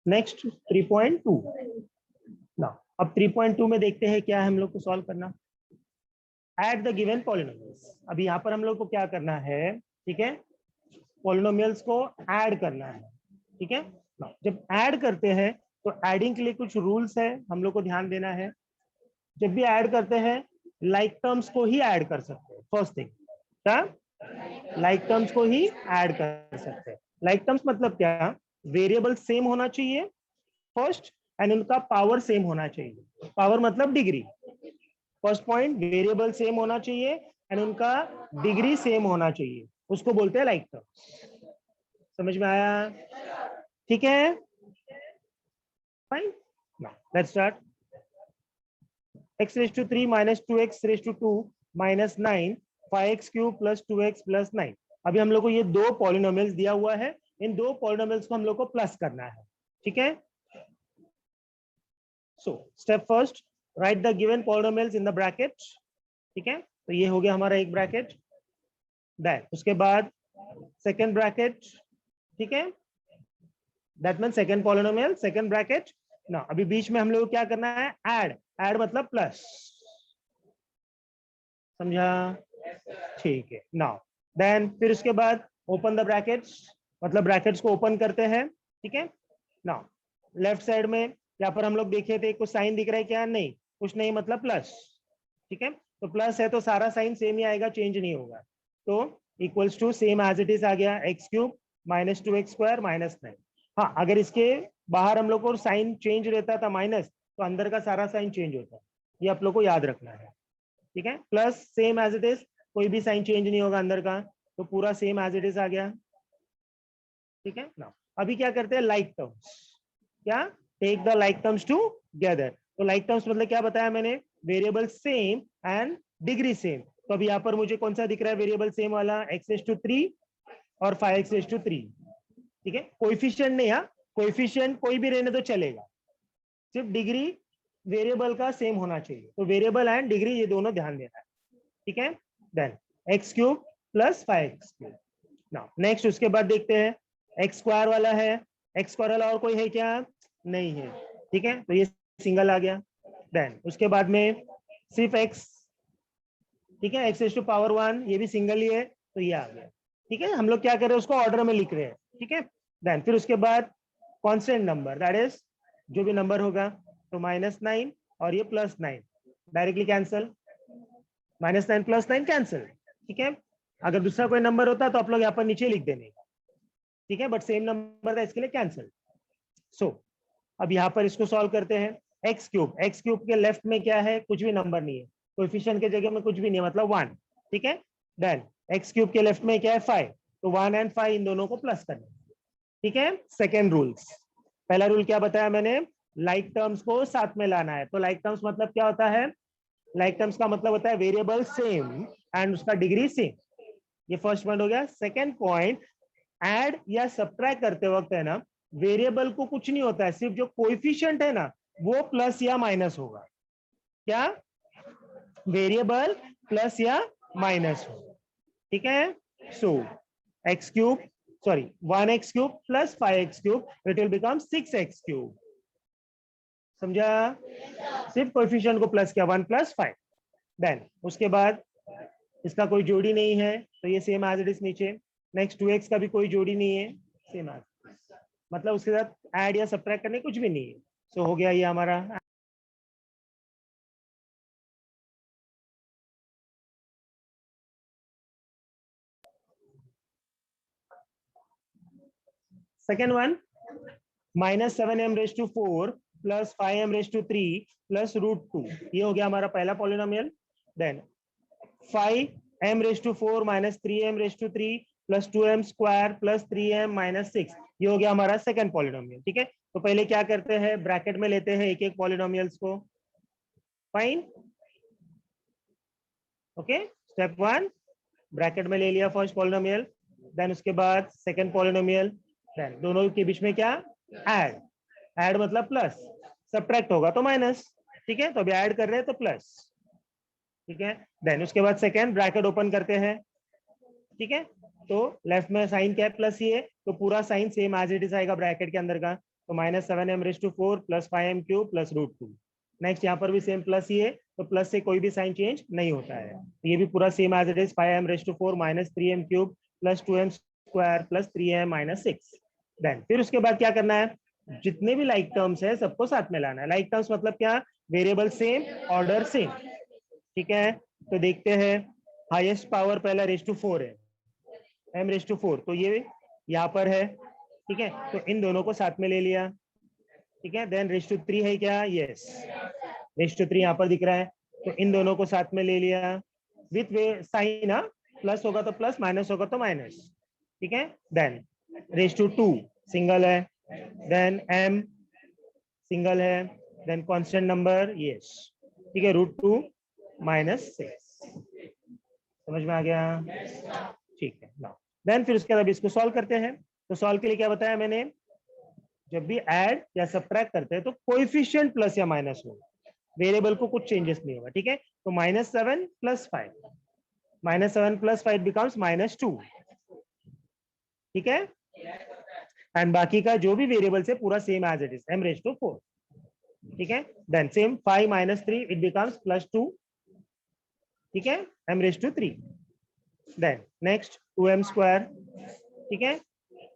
Next 3.2 ना, अब 3.2 में देखते हैं क्या है हम लोग को सॉल्व करना। Add the given polynomials. अभी यहाँ पर हम लोग को क्या करना है, ठीक है, पॉलिनोमियल्स को ऐड करना है, ठीक है। ना, जब ऐड करते हैं तो एडिंग के लिए कुछ रूल्स है, हम लोग को ध्यान देना है। जब भी ऐड करते हैं लाइक टर्म्स को ही ऐड कर सकते हैं। फर्स्ट थिंग क्या, लाइक टर्म्स को ही ऐड कर सकते हैं। लाइक टर्म्स मतलब क्या, वेरिएबल सेम होना चाहिए फर्स्ट, एंड उनका पावर सेम होना चाहिए। पावर मतलब degree. First point, variable same होना चाहिए एंड उनका डिग्री सेम होना चाहिए, उसको बोलते हैं लाइक टर्म्स। समझ में आया? ठीक है, fine. Let's start. x raised to 3 minus 2x raised to 2 minus 9, 5x cube plus 2x plus 9। अभी हम लोग को ये दो पॉलिनोमियल्स दिया हुआ है, इन दो पॉलिनोमियल्स को हम लोग को प्लस करना है, ठीक है। So step first, right the given polynomials in the bracket, ठीक है। तो ये हो गया हमारा एक ब्रैकेट, दैट उसके बाद सेकेंड ब्रैकेट, ठीक है, that mean second polynomial second bracket ना। अभी बीच में हम लोग को क्या करना है, ऐड। ऐड मतलब प्लस, समझा? ठीक है। नाउ देन फिर उसके बाद ओपन द ब्रैकेट्स, मतलब ब्रैकेट्स को ओपन करते हैं, ठीक है। नाउ लेफ्ट साइड में यहाँ पर हम लोग देखे थे कुछ साइन दिख रहा है क्या, नहीं कुछ नहीं, मतलब प्लस, ठीक है। तो प्लस है तो सारा साइन सेम ही आएगा, चेंज नहीं होगा। तो equals to same as it is आ गया, x cube minus 2x square minus 9। हाँ, अगर इसके बाहर हम लोग को साइन चेंज रहता था माइनस, तो अंदर का सारा साइन चेंज होता है, ये आप लोग को याद रखना है, ठीक है। Plus same as it is, कोई भी साइन चेंज नहीं होगा अंदर का, तो पूरा सेम एज इट इज आ गया, ठीक है ना। अभी क्या करते हैं, लाइक टर्म्स। क्या, take the like terms together. तो लाइक टर्म्स मतलब क्या बताया मैंने, variable same and degree same. तो अभी यहाँ पर मुझे कौन सा दिख रहा है वेरिएबल सेम वाला, x⁻³ और 5x⁻3, ठीक है। कोएफिशिएंट नहीं, हाँ कोएफिशिएंट कोई भी रहने तो चलेगा, सिर्फ डिग्री वेरिएबल का सेम होना चाहिए। तो वेरिएबल एंड डिग्री ये दोनों ध्यान देना है, ठीक है। Then x³ plus 5x³। Now next उसके बाद देखते हैं, एक्स स्क्वायर वाला है, एक्स स्क्वायर वाला और कोई है क्या, नहीं है, ठीक है, तो ये सिंगल आ गया। देन उसके बाद में सिर्फ x, ठीक है, x⁻1 ये भी सिंगल ही है, तो ये आ गया, ठीक है। हम लोग क्या कर रहे हैं, उसको ऑर्डर में लिख रहे हैं, ठीक है। देन फिर उसके बाद कांस्टेंट नंबर, दैट इज जो भी नंबर होगा, तो -9 और ये +9 डायरेक्टली कैंसिल, -9 +9 कैंसिल, ठीक है। अगर दूसरा कोई नंबर होता तो आप लोग यहाँ पर नीचे लिख देने, ठीक है, बट सेम नंबर था इसके लिए कैंसिल। सो अब यहाँ पर इसको सॉल्व करते हैं। x³ के लेफ्ट में क्या है, कुछ भी नंबर नहीं है, कोएफिशिएंट के जगह में कुछ भी नहीं है, मतलब 1, ठीक है। देन x³ के लेफ्ट में क्या है, 5, तो 1 एंड 5 इन दोनों को प्लस करना, ठीक है। सेकेंड रूल्स, पहला रूल क्या बताया मैंने, लाइक टर्म्स को साथ में लाना है। तो लाइक टर्म्स मतलब क्या होता है, लाइक टर्म्स का मतलब होता है वेरिएबल सेम एंड उसका डिग्री सेम, ये फर्स्ट पॉइंट हो गया। सेकेंड पॉइंट, ऐड या सब्ट्रैक्ट करते वक्त है ना, वेरिएबल को कुछ नहीं होता है, सिर्फ जो कोएफिशिएंट है ना वो प्लस या माइनस होगा। क्या, वेरिएबल प्लस या माइनस होगा, ठीक है। सो x³ sorry 1x³ plus 5x³ it will become 6x³, समझा? सिर्फ कोएफिशिएंट को प्लस किया, 1 + 5। देन उसके बाद इसका कोई जोड़ी नहीं है, तो ये सेम एज इट इज नीचे। नेक्स्ट 2x का भी कोई जोड़ी नहीं है, सेम एज, मतलब उसके साथ ऐड या सब्ट्रैक्ट करने कुछ भी नहीं है। सो हो गया ये हमारा। Second one, -7m⁴ plus 5m⁴ plus √2, ये हो गया हमारा पहला polynomial. Then 5m⁴ minus 3m⁴ plus 2m² plus 3m-6, ये हो गया हमारा सेकंड पॉलिनोमियल, ठीक है। तो पहले क्या करते हैं, ब्रैकेट में लेते हैं एक एक पॉलिनोमियल्स को, फाइन, ओके। स्टेप 1, ब्रैकेट में ले लिया फर्स्ट पॉलिनोमियल, देन उसके बाद सेकंड पॉलिनोमियल, देन दोनों के बीच में क्या, ऐड। ऐड मतलब प्लस, सब्ट्रैक्ट होगा तो माइनस, ठीक है। तो अभी ऐड कर रहे हैं तो प्लस, ठीक है। देन उसके बाद सेकंड ब्रैकेट ओपन करते हैं, ठीक है। तो लेफ्ट में साइन क्या है, प्लस ही है, तो पूरा sign same as it is आएगा ब्रैकेट के अंदर का, तो -7m⁴ plus 5m³ plus √2। Next यहाँ पर भी सेम प्लस ही है, तो प्लस से कोई भी साइन चेंज नहीं होता है। ये भी पूरा same as it is 5m⁴ minus 3m³ plus 2m² plus 3m minus 6। Then फिर उसके बाद क्या करना है, जितने भी लाइक टर्म्स है सबको साथ में लाना है। लाइक टर्म्स मतलब क्या, वेरिएबल सेम, ऑर्डर सेम। ठीक है, तो देखते हैं हाईएस्ट पावर पहला ⁴ है, m⁴, तो ये यहाँ पर है। ठीक है, तो इन दोनों को साथ में ले लिया। ठीक है, देन �3 है क्या, यस, �3 यहाँ पर दिख रहा है, तो इन दोनों को साथ में ले लिया विथ साइन, प्लस होगा तो प्लस, माइनस होगा तो माइनस। ठीक है, देन �2 सिंगल है, देन m सिंगल है, देन कांस्टेंट नंबर, यस। ठीक है, √2 माइनस 6, समझ में आ गया? ठीक है, नाउ देन फिर उसके बाद इसको सॉल्व करते हैं। तो सॉल्व के लिए क्या बताया मैंने, जब भी ऐड या सब्ट्रैक्ट करते हैं तो कोएफिशिएंट प्लस या माइनस हो, वेरिएबल को कुछ चेंजेस नहीं होगा। ठीक है, तो -7 + 5, -7 + 5 बिकम्स -2। ठीक है, एंड बाकी का जो भी वेरिएबल्स है पूरा same as it is m⁴। ठीक है, देन सेम 5 - 3 इट बिकम्स +2। ठीक है, m⁴। Then next 2m²। ठीक है,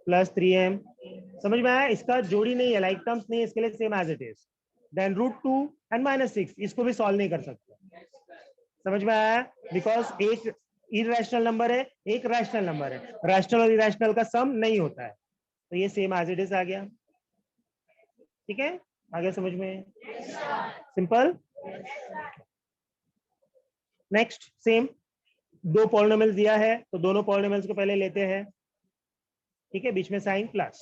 प्लस 3m। समझ में आया? इसका जोड़ी नहीं है, लाइक टर्म्स नहीं है, इसके लिए same as it is. Then √2 and -6, इसको भी सॉल्व नहीं कर सकते। समझ में आया? बिकॉज एक इरेशनल नंबर है, एक रैशनल नंबर है, रैशनल और इरेशनल का सम नहीं होता है, तो ये सेम एज इट इज आ गया। ठीक है, आ गया समझ में? सिंपल। नेक्स्ट सेम, दो पॉलिनोमियल्स दिया है तो दोनों पॉलिनोमियल्स को पहले लेते हैं। ठीक है, बीच में साइन प्लस।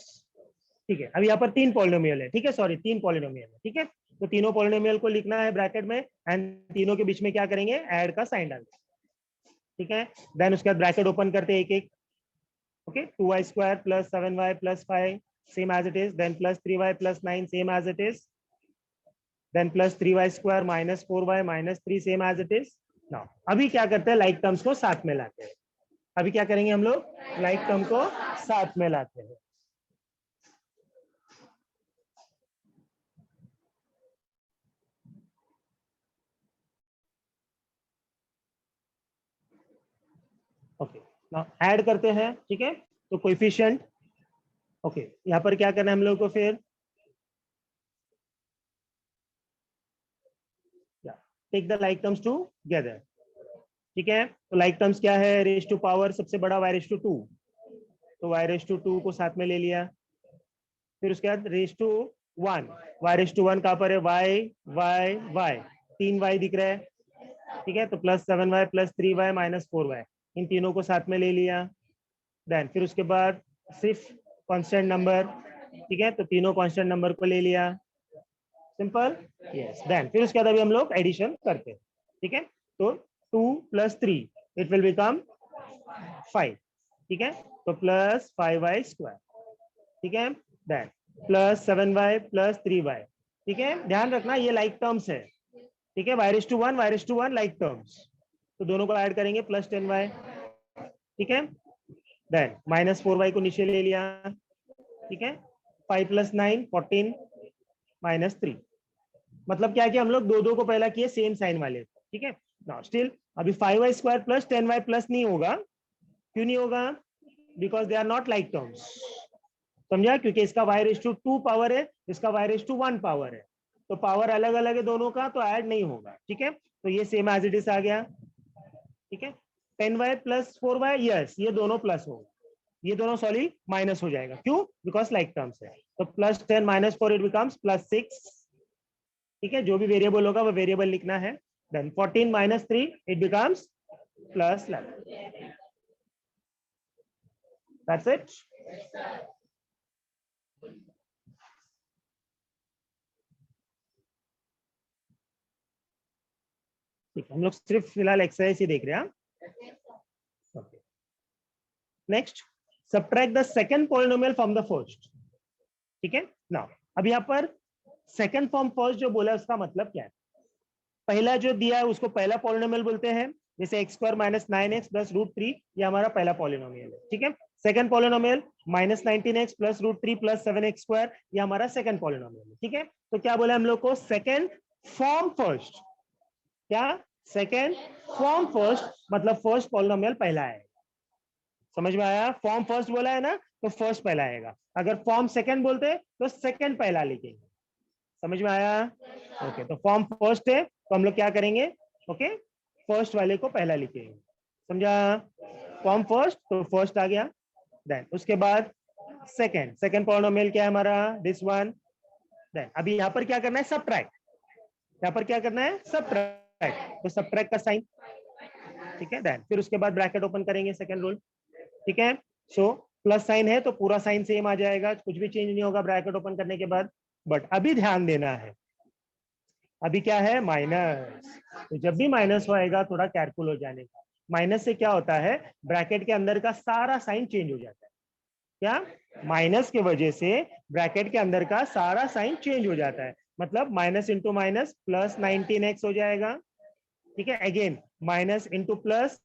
ठीक है, अब यहाँ पर 3 पॉलिनोमियल है। ठीक है, सॉरी 3 पॉलिनोमियल है। ठीक है, तो तीनों पॉलिनोमियल को लिखना है ब्रैकेट में, एंड तीनों के बीच में क्या करेंगे, ऐड का साइन डालेंगे। ठीक है, देन उसके बाद ब्रैकेट ओपन करते एक एक। Okay, 2y² + 7y + 5 same as it is, then +3y + 9 same as it is, then +3y² - 4y - 3 same as it is. Now अभी क्या करते हैं, लाइक टर्म्स को साथ में लाते हैं। अभी क्या करेंगे हम लोग, लाइक टर्म को साथ में लाते हैं। ओके, नाउ ऐड करते हैं। ठीक है, तो कोएफिशिएंट। ओके, यहाँ पर क्या करना है हम लोग को, फिर take the like terms together. ठीक है, तो लाइक टर्म्स क्या है, रेज टू पावर सबसे बड़ा y⁴ तो y⁴ को साथ में ले लिया। फिर उसके बाद ⁴1, y⁴1 कहाँ पर है, y 3y दिख रहा है। ठीक है, तो +7y + 3y - 4y, इन तीनों को साथ में ले लिया। देन फिर उसके बाद सिर्फ कांस्टेंट नंबर। ठीक है, तो तीनों कांस्टेंट नंबर को ले लिया। Simple, yes. देन फिर उसके बाद अभी हम लोग एडिशन करते हैं। ठीक है, तो 2 + 3 इट विल बिकम 5। ठीक है, तो +5y²। ठीक है, देन +7y + 3y। ठीक है, ध्यान रखना ये लाइक टर्म्स है। ठीक है, y⁴1 लाइक टर्म्स, तो दोनों को ऐड करेंगे +10y। ठीक है, देन -4y को नीचे ले लिया। ठीक है, 5 + 9 14 - 3, मतलब क्या है कि हम लोग दो को पहला किए सेम साइन वाले। ठीक है, नाउ स्टिल अभी 5y² + 10y प्लस नहीं होगा। क्यों नहीं होगा, because they are not like terms. समझा, क्योंकि इसका y⁴2 पावर है, इसका y⁴1 पावर है, तो पावर अलग अलग है दोनों का, तो ऐड नहीं होगा। ठीक है, तो ये सेम एज इट इज आ गया। ठीक है, 10y + 4y, यस, ये दोनों प्लस होगा, ये दोनों सॉरी माइनस हो जाएगा। क्यों, बिकॉज लाइक टर्म्स है, तो +10 - 4 इट बिकम्स +6। ठीक है, जो भी वेरिएबल होगा वो वेरिएबल लिखना है। Then 14 - 3 it becomes +11। That's it. ठीक है, हम लोग सिर्फ फिलहाल एक्सरसाइज ही देख रहे हैं। Next, subtract the second polynomial from the first. ठीक है, नाउ अब यहाँ पर सेकंड फ्रॉम फर्स्ट जो बोला है उसका मतलब क्या है, पहला जो दिया है उसको पहला पॉलिनोमियल बोलते हैं, जैसे x² - 9x + √3, ये हमारा पहला पॉलिनोमियल है। ठीक है, second polynomial -19x plus √3 plus 7x², ये हमारा सेकंड पॉलिनोमियल है। ठीक है, तो क्या बोला हम लोग को, सेकंड फॉर्म फर्स्ट, क्या सेकंड फॉर्म फर्स्ट मतलब फर्स्ट पॉलिनोमियल पहला है। समझ में आया, फॉर्म फर्स्ट बोला है ना तो फर्स्ट पहला आएगा, अगर फॉर्म सेकंड बोलते तो सेकंड पहला लिखेंगे। समझ में आया, ओके। तो फॉर्म फर्स्ट है तो हम लोग क्या करेंगे, ओके, फर्स्ट वाले को पहला लिखेंगे। समझा, फॉर्म फर्स्ट तो फर्स्ट आ गया। देन उसके बाद सेकंड पॉलिनोमियल क्या है हमारा, दिस वन। देन अभी यहाँ पर क्या करना है, सबट्रैक्ट, यहाँ पर क्या करना है, सबट्रैक्ट, तो सबट्रैक्ट का साइन। ठीक है, देन फिर उसके बाद ब्रैकेट ओपन करेंगे, सेकंड रूल। ठीक है, सो प्लस साइन है तो पूरा साइन सेम आ जाएगा, कुछ भी चेंज नहीं होगा ब्रैकेट ओपन करने के बाद। बट अभी ध्यान देना है, अभी क्या है, माइनस, तो जब भी माइनस होएगा थोड़ा केयरफुल हो जाने का। माइनस से क्या होता है, ब्रैकेट के अंदर का सारा साइन चेंज हो जाता है। क्या, माइनस के वजह से ब्रैकेट के अंदर का सारा साइन चेंज हो जाता है, मतलब minus into minus plus 19x हो जाएगा। ठीक है, again minus into plus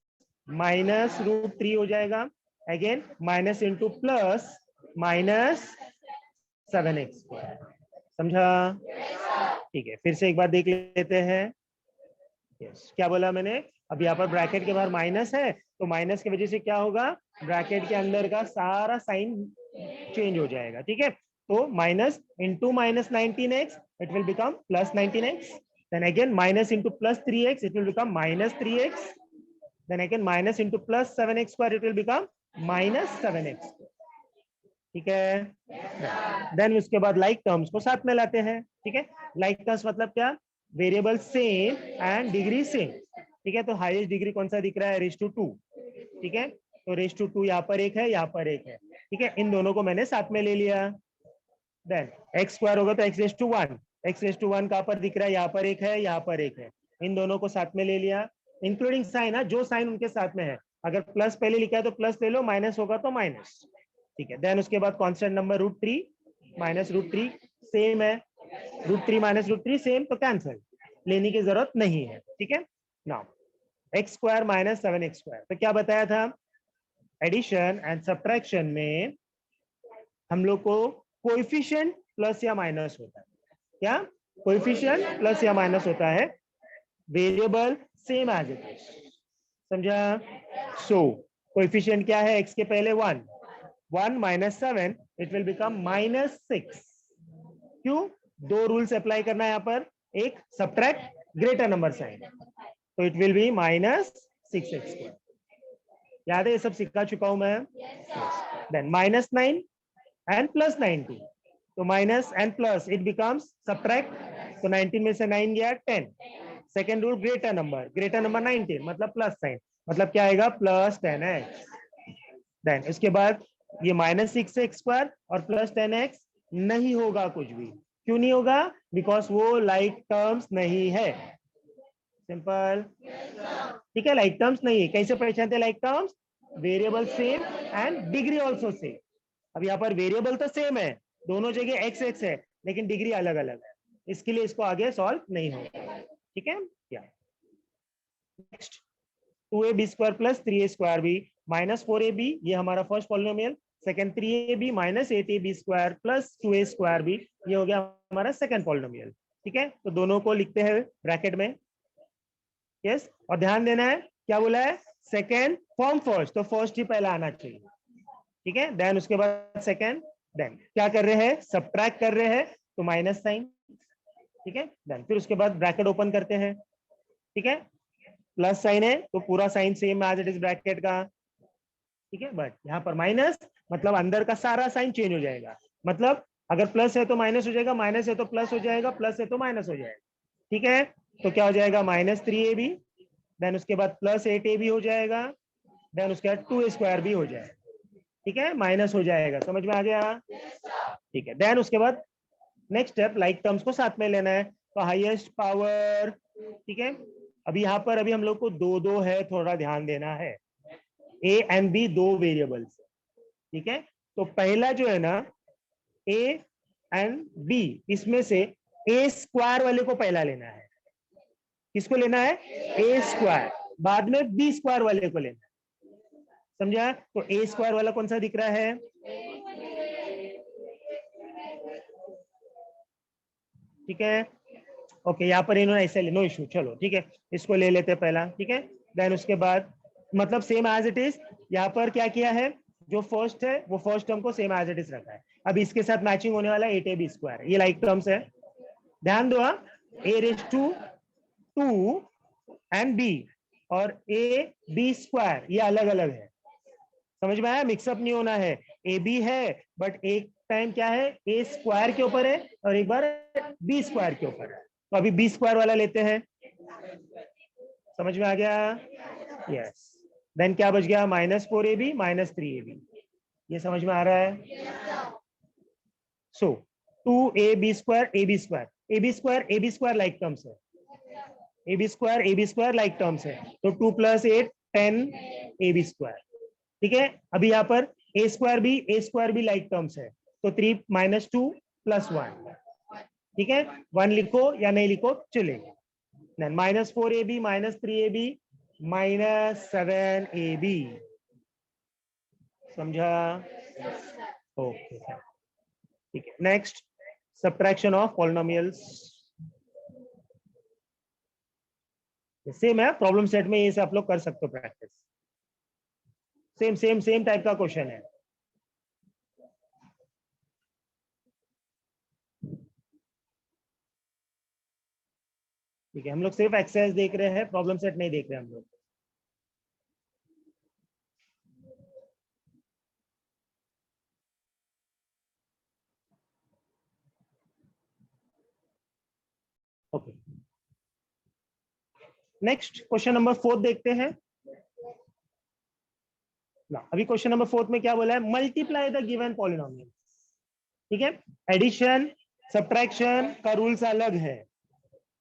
minus √3 हो जाएगा, again minus into plus minus 7x²। समझा, ठीक है, फिर से एक बार देख लेते हैं। यस, क्या बोला मैंने, अब यहाँ पर ब्रैकेट के बाहर माइनस है तो माइनस की वजह से क्या होगा, ब्रैकेट के अंदर का सारा साइन चेंज हो जाएगा। ठीक है, तो minus into minus 19x it will become plus 19x, then again minus into plus 3x it will become minus 3x, then again minus into plus 7x² it will become minus 7x। ठीक है, then उसके बाद like terms को साथ में लाते हैं। ठीक है, लाइक टर्म्स मतलब क्या, variable same and degree same. ठीक है, तो हाईएस्ट डिग्री कौन सा दिख रहा है, रेज़ टू 2। ठीक है, तो रेज़ टू 2 यहाँ पर एक है, यहाँ पर एक है। ठीक है, इन दोनों को मैंने साथ में ले लिया। देन x² होगा तो x⁻1, x⁻1 कहाँ पर दिख रहा है, यहाँ पर एक है, यहाँ पर एक है, इन दोनों को साथ में ले लिया, इंक्लूडिंग साइन है, जो साइन उनके साथ में है। अगर प्लस पहले लिखा है तो प्लस ले लो, माइनस होगा तो माइनस। ठीक है, देन उसके बाद कांस्टेंट नंबर √3 माइनस √3 सेम है, √3 माइनस √3 सेम, तो कैंसिल, लेने की जरूरत नहीं है। ठीक है, नाउ x² माइनस 7x², तो क्या बताया था, एडिशन एंड सब्ट्रैक्शन में हम लोग को कोएफिशिएंट प्लस या माइनस होता है। क्या, कोएफिशिएंट प्लस या माइनस होता है, variable same as it is. समझा, सो कोएफिशिएंट क्या है, x के पहले 1 माइनस 7 इट विल बिकम -6। क्यों, दो रूल्स अप्लाई करना है यहाँ पर, एक सब्ट्रैक्ट ग्रेटर नंबर साइन, तो इट विल बी -6x²। याद है, ये सब सिखा चुका हूं मैं। देन -9 एंड प्लस 19, तो minus and plus it becomes subtract, तो 19 में से 9 गया 10। सेकेंड रूल, ग्रेटर नंबर 19 मतलब प्लस साइन, मतलब क्या आएगा, प्लस 10x। देन इसके बाद ये -6x² और प्लस 10x नहीं होगा कुछ भी, क्यों नहीं होगा, बिकॉज वो लाइक टर्म्स नहीं है। सिंपल, ठीक है, लाइक टर्म्स नहीं है। कैसे पहचानते like terms, variable same and degree also same. अब यहाँ पर वेरिएबल तो सेम है, दोनों जगह x है, लेकिन डिग्री अलग अलग है, इसके लिए इसको आगे सॉल्व नहीं होगा। ठीक है, क्या next, 2ab² plus 3a² -4ab, ये हमारा first polynomial. Second 3ab minus 8ab² plus 2a², ये हो गया हमारा सेकंड पॉलिनोमियल। ठीक है, तो दोनों को लिखते हैं ब्रैकेट में। यस, और ध्यान देना है क्या बोला है, सेकंड फॉर्म फर्स्ट, तो फर्स्ट ही पहला आना चाहिए। ठीक है, देन उसके बाद सेकंड, देन क्या कर रहे हैं, सब्ट्रैक्ट कर रहे हैं तो माइनस साइन। ठीक है, देन फिर उसके बाद ब्रैकेट ओपन करते हैं। ठीक है, प्लस साइन है तो पूरा sign same as it is bracket का। ठीक है, बट यहाँ पर माइनस मतलब अंदर का सारा साइन चेंज हो जाएगा, मतलब अगर प्लस है तो माइनस हो जाएगा, माइनस है तो प्लस हो जाएगा, प्लस है तो माइनस हो जाएगा। ठीक है, तो क्या हो जाएगा, -3ab, देन उसके बाद प्लस 8ab हो जाएगा, देन उसके बाद 2a² भी हो जाएगा। ठीक है, माइनस हो जाएगा, समझ में आ गया। ठीक है, देन उसके बाद नेक्स्ट स्टेप, लाइक टर्म्स को साथ में लेना है, तो हाईएस्ट पावर। ठीक है, अभी यहाँ पर अभी हम लोग को दो है, थोड़ा ध्यान देना है, a एंड b दो वेरिएबल्स। ठीक है, तो पहला जो है ना a एंड b, इसमें से a² वाले को पहला लेना है। किसको लेना है, a², बाद में b² वाले को लेना है। समझा? तो ए स्क्वायर वाला कौन सा दिख रहा है? ठीक है, ओके, यहाँ पर इन्होंने ऐसे ले, नो इशू, चलो ठीक है, इसको ले लेते हैं पहला, ठीक है। देन उसके बाद मतलब सेम एज इट इज, यहाँ पर क्या किया है, जो फर्स्ट है वो फर्स्ट टर्म को सेम एज इट इज रखा है। अब इसके साथ मैचिंग होने वाला है 8ab स्क्वायर, ये लाइक टर्म्स है, ध्यान दो, a raise to 2 and b और a b स्क्वायर ये अलग अलग है, समझ में आया? मिक्सअप नहीं होना है, ए बी है बट एक टाइम क्या है ए स्क्वायर के ऊपर है और एक बार बी स्क्वायर के ऊपर है। तो अभी बी स्क्वायर वाला लेते हैं, समझ में आ गया? यस, देन क्या बच गया, -4ab -3ab, ये समझ में आ रहा है? सो 2ab square ab square ab square like terms है, ab स्क्वायर लाइक टर्म्स है, तो 2 + 8 10ab स्क्वायर, ठीक है। अभी यहाँ पर a स्क्वायर भी लाइक टर्म्स है, तो 3 - 2 + 1, ठीक है, 1 लिखो या नहीं लिखो चलेगा। -4ab -3ab -7ab, समझा? ओके, ठीक है। Next, subtraction of polynomials, same है प्रॉब्लम सेट में, ये से आप लोग कर सकते हो प्रैक्टिस, सेम टाइप का क्वेश्चन है। ठीक है, हम लोग सिर्फ एक्सरसाइज देख रहे हैं, प्रॉब्लम सेट नहीं देख रहे हम लोग। ओके, नेक्स्ट क्वेश्चन नंबर 4 देखते हैं ना। अभी क्वेश्चन नंबर 4 में क्या बोला है, मल्टीप्लाई द गिवन पॉलिनोमियल, ठीक है। एडिशन सब्ट्रैक्शन का रूल्स अलग है,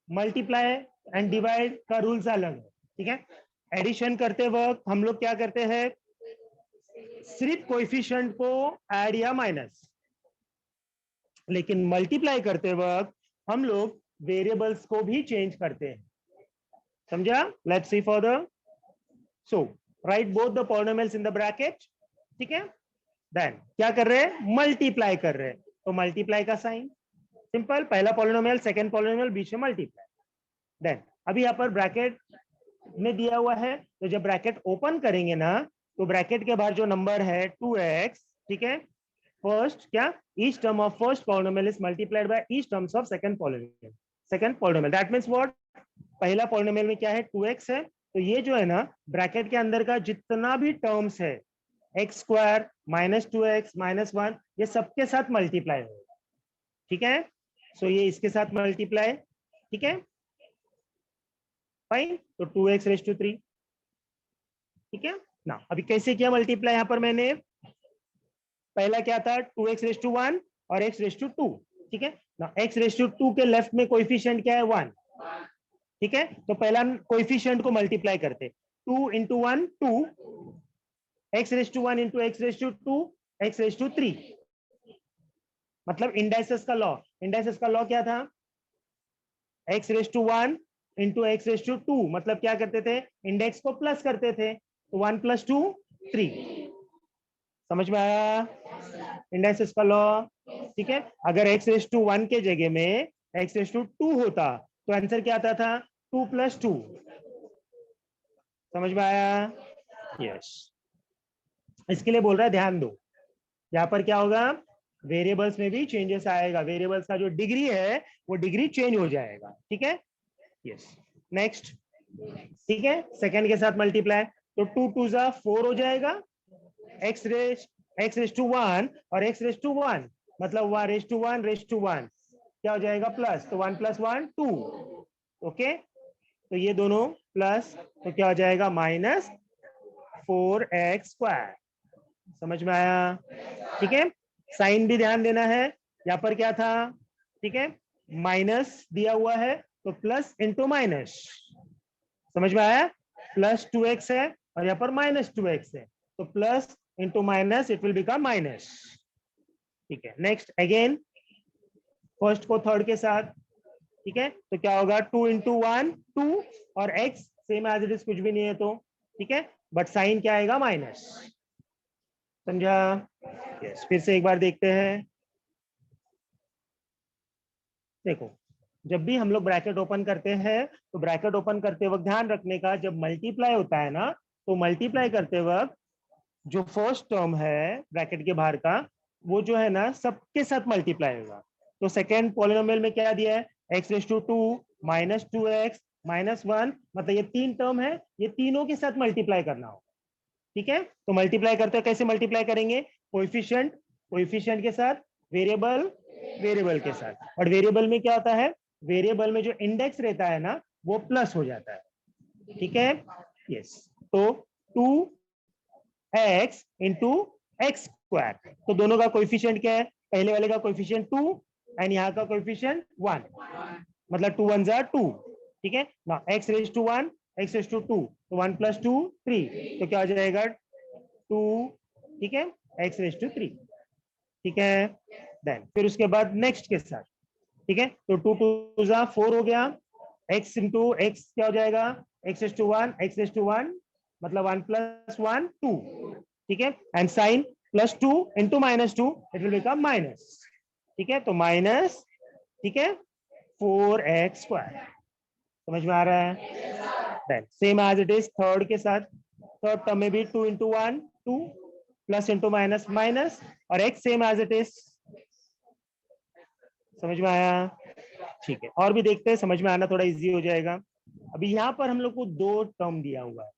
मल्टीप्लाई एंड डिवाइड का रूल्स अलग है, ठीक है। एडिशन करते वक्त हम लोग क्या करते हैं, सिर्फ कोएफिशिएंट को ऐड या माइनस, लेकिन मल्टीप्लाई करते वक्त हम लोग वेरिएबल्स को भी चेंज करते हैं, समझा? Let's see further. So right both the polynomials in the bracket, ठीक है। देन क्या कर रहे हैं, मल्टीप्लाई कर रहे हैं, तो मल्टीप्लाई का साइन सिंपल, पहला पॉलिनोमियल सेकंड पॉलिनोमियल बीच में मल्टीप्लाई। देन अभी यहाँ पर ब्रैकेट में दिया हुआ है, तो जब ब्रैकेट ओपन करेंगे ना, तो ब्रैकेट के बाहर जो नंबर है 2x, ठीक है, फर्स्ट क्या, each term of first polynomial is multiplied by each terms of second polynomial, that means what, पहला पॉलिनोमियल में क्या है 2x है, तो ये जो है ना ब्रैकेट के अंदर का जितना भी टर्म्स है x स्क्वायर -2x -1 ये सबके साथ मल्टीप्लाई होगा, ठीक है। सो ये इसके साथ मल्टीप्लाई, ठीक है, फाइन, तो 2x रेज टू 3, ठीक है ना। अभी कैसे किया मल्टीप्लाई, यहां पर मैंने पहला क्या था 2x रेज टू 1 और x रेज टू 2, ठीक है ना। x रेज टू 2 के लेफ्ट में कोएफिशिएंट क्या है 1, ठीक है, तो पहला कोएफिशिएंट को मल्टीप्लाई करते, 2 × 1 2, x raise to 1 × x raise to 2 x raise to 3, मतलब इंडाइसेस का लॉ क्या था, x raise to 1 × x raise to 2, मतलब क्या करते थे, इंडेक्स को प्लस करते थे, तो 1 + 2 3, समझ में आया इंडाइसेस का लॉ, ठीक है। अगर x रेज टू 1 के जगह में x रेज टू 2 होता तो आंसर क्या आता था, 2 + 2, समझ में आया? यस, इसके लिए बोल रहा है ध्यान दो, यहाँ पर क्या होगा, वेरिएबल्स में भी चेंजेस आएगा, वेरिएबल्स का जो डिग्री है वो डिग्री चेंज हो जाएगा, ठीक है। यस, नेक्स्ट, ठीक है, सेकंड के साथ मल्टीप्लाई, तो 2 × 2 = 4 हो जाएगा, x रेज टू 1 और x रेज टू 1, मतलब 1 रेज टू 1 रेज टू 1 क्या हो जाएगा प्लस, तो 1 + 1 2, ओके, तो ये दोनों प्लस, तो क्या हो जाएगा -4x², समझ में आया? ठीक है, साइन भी ध्यान देना है, यहाँ पर क्या था, ठीक है, माइनस दिया हुआ है तो प्लस इंटू माइनस, समझ में आया? प्लस 2x है और यहाँ पर -2x है, तो plus into minus it will become minus, ठीक है। नेक्स्ट अगेन फर्स्ट को थर्ड के साथ, ठीक है, तो क्या होगा 2 × 1 2 और x same as it is कुछ भी नहीं है, तो ठीक है, बट साइन क्या आएगा माइनस। समझा? यस, फिर से एक बार देखते हैं। देखो, जब भी हम लोग ब्रैकेट ओपन करते हैं तो ब्रैकेट ओपन करते वक्त ध्यान रखने का, जब मल्टीप्लाई होता है ना, तो मल्टीप्लाई करते वक्त जो फर्स्ट टर्म है ब्रैकेट के बाहर का, वो जो है ना सबके साथ मल्टीप्लाई होगा। तो सेकेंड पॉलिनोमियल में क्या दिया है, x⁻2 माइनस 2x माइनस 1, मतलब ये तीन टर्म है, ये तीनों के साथ मल्टीप्लाई करना हो। ठीक है, तो मल्टीप्लाई करते हैं, कैसे मल्टीप्लाई करेंगे, कोएफिशिएंट कोएफिशिएंट के साथ, वेरिएबल वेरिएबल के साथ। और वेरिएबल में क्या होता है, वेरिएबल में जो इंडेक्स रहता है ना वो प्लस हो जाता है। ठीक है, यस। तो 2x इंटू एक्स स्क्वायर, तो दोनों का कोएफिशिएंट क्या है, पहले वाले का कोएफिशिएंट 2 एंड यहाँ का कोएफिशिएंट 1, मतलब 2 1 2। ठीक है ना, x⁻1 x⁻2, तो 1 + 2 3, तो क्या हो जाएगा 2, ठीक है, x⁻3। ठीक है, देन फिर उसके बाद नेक्स्ट के साथ, ठीक है, तो 2 2 4 हो गया, x इंटू एक्स क्या हो जाएगा, x⁻1 मतलब 1 + 1 2। ठीक है, and sign +2 into -2 it will become minus. ठीक है, तो माइनस, ठीक है, 4x²। समझ में आ रहा है? Then same as it is third के साथ, थर्ड टर्म में भी 2 into 1 2, plus into minus minus, और x same as it is. समझ में आया? ठीक है, और भी देखते हैं, समझ में आना थोड़ा इजी हो जाएगा। अभी यहाँ पर हम लोग को दो टर्म दिया हुआ है।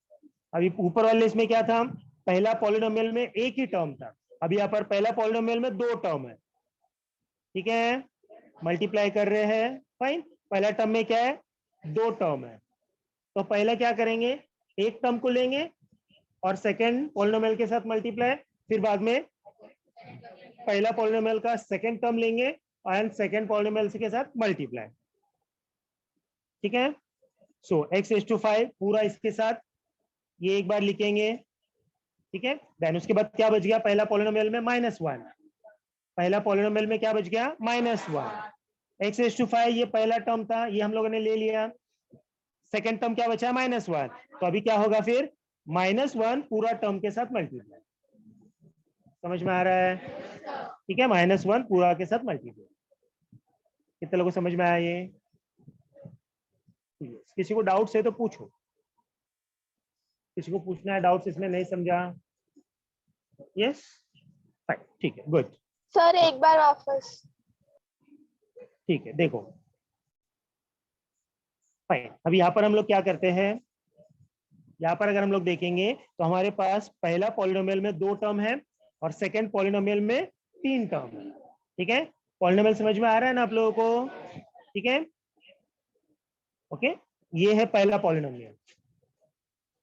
अभी ऊपर वाले इसमें क्या था, पहला पॉलिनोमियल में एक ही टर्म था, अभी यहाँ पर पहला पॉलिनोमियल में दो टर्म है। ठीक है, मल्टीप्लाई कर रहे हैं, फाइन। पहला टर्म में क्या है, दो टर्म है, तो पहला क्या करेंगे, एक टर्म को लेंगे और सेकेंड पॉलिनोमियल के साथ मल्टीप्लाई, फिर बाद में पहला पॉलिनोमियल का सेकेंड टर्म लेंगे और सेकेंड पॉलिनोमियल के साथ मल्टीप्लाई। ठीक है, सो x⁵ पूरा इसके साथ ये एक बार लिखेंगे। ठीक है, देन उसके बाद क्या बच गया, पहला पॉलिनोमियल में -1, पहला पॉलिनोमियल में क्या बच गया, -1। x⁵ ये पहला टर्म था, ये हम लोगों ने ले लिया, सेकेंड टर्म क्या बचा, -1, तो अभी क्या होगा फिर, -1 पूरा टर्म के साथ मल्टीप्लाई। समझ में आ रहा है? ठीक है, -1 पूरा के साथ मल्टीप्लाई। कितने लोगों को समझ में आया ये? किसी को डाउट्स है तो पूछो, किसी को पूछना है डाउट्स इसमें नहीं समझा? यस, फाइन, ठीक है, गुड सर एक बार वापस। ठीक है, देखो फाइन, अभी यहाँ पर हम लोग क्या करते हैं, यहाँ पर अगर हम लोग देखेंगे तो हमारे पास पहला पॉलिनोमियल में दो टर्म है और सेकेंड पॉलिनोमियल में तीन टर्म है। ठीक है, पॉलिनोमियल समझ में आ रहा है ना आप लोगों को? ठीक है, ओके, ये है पहला पॉलिनोमियल।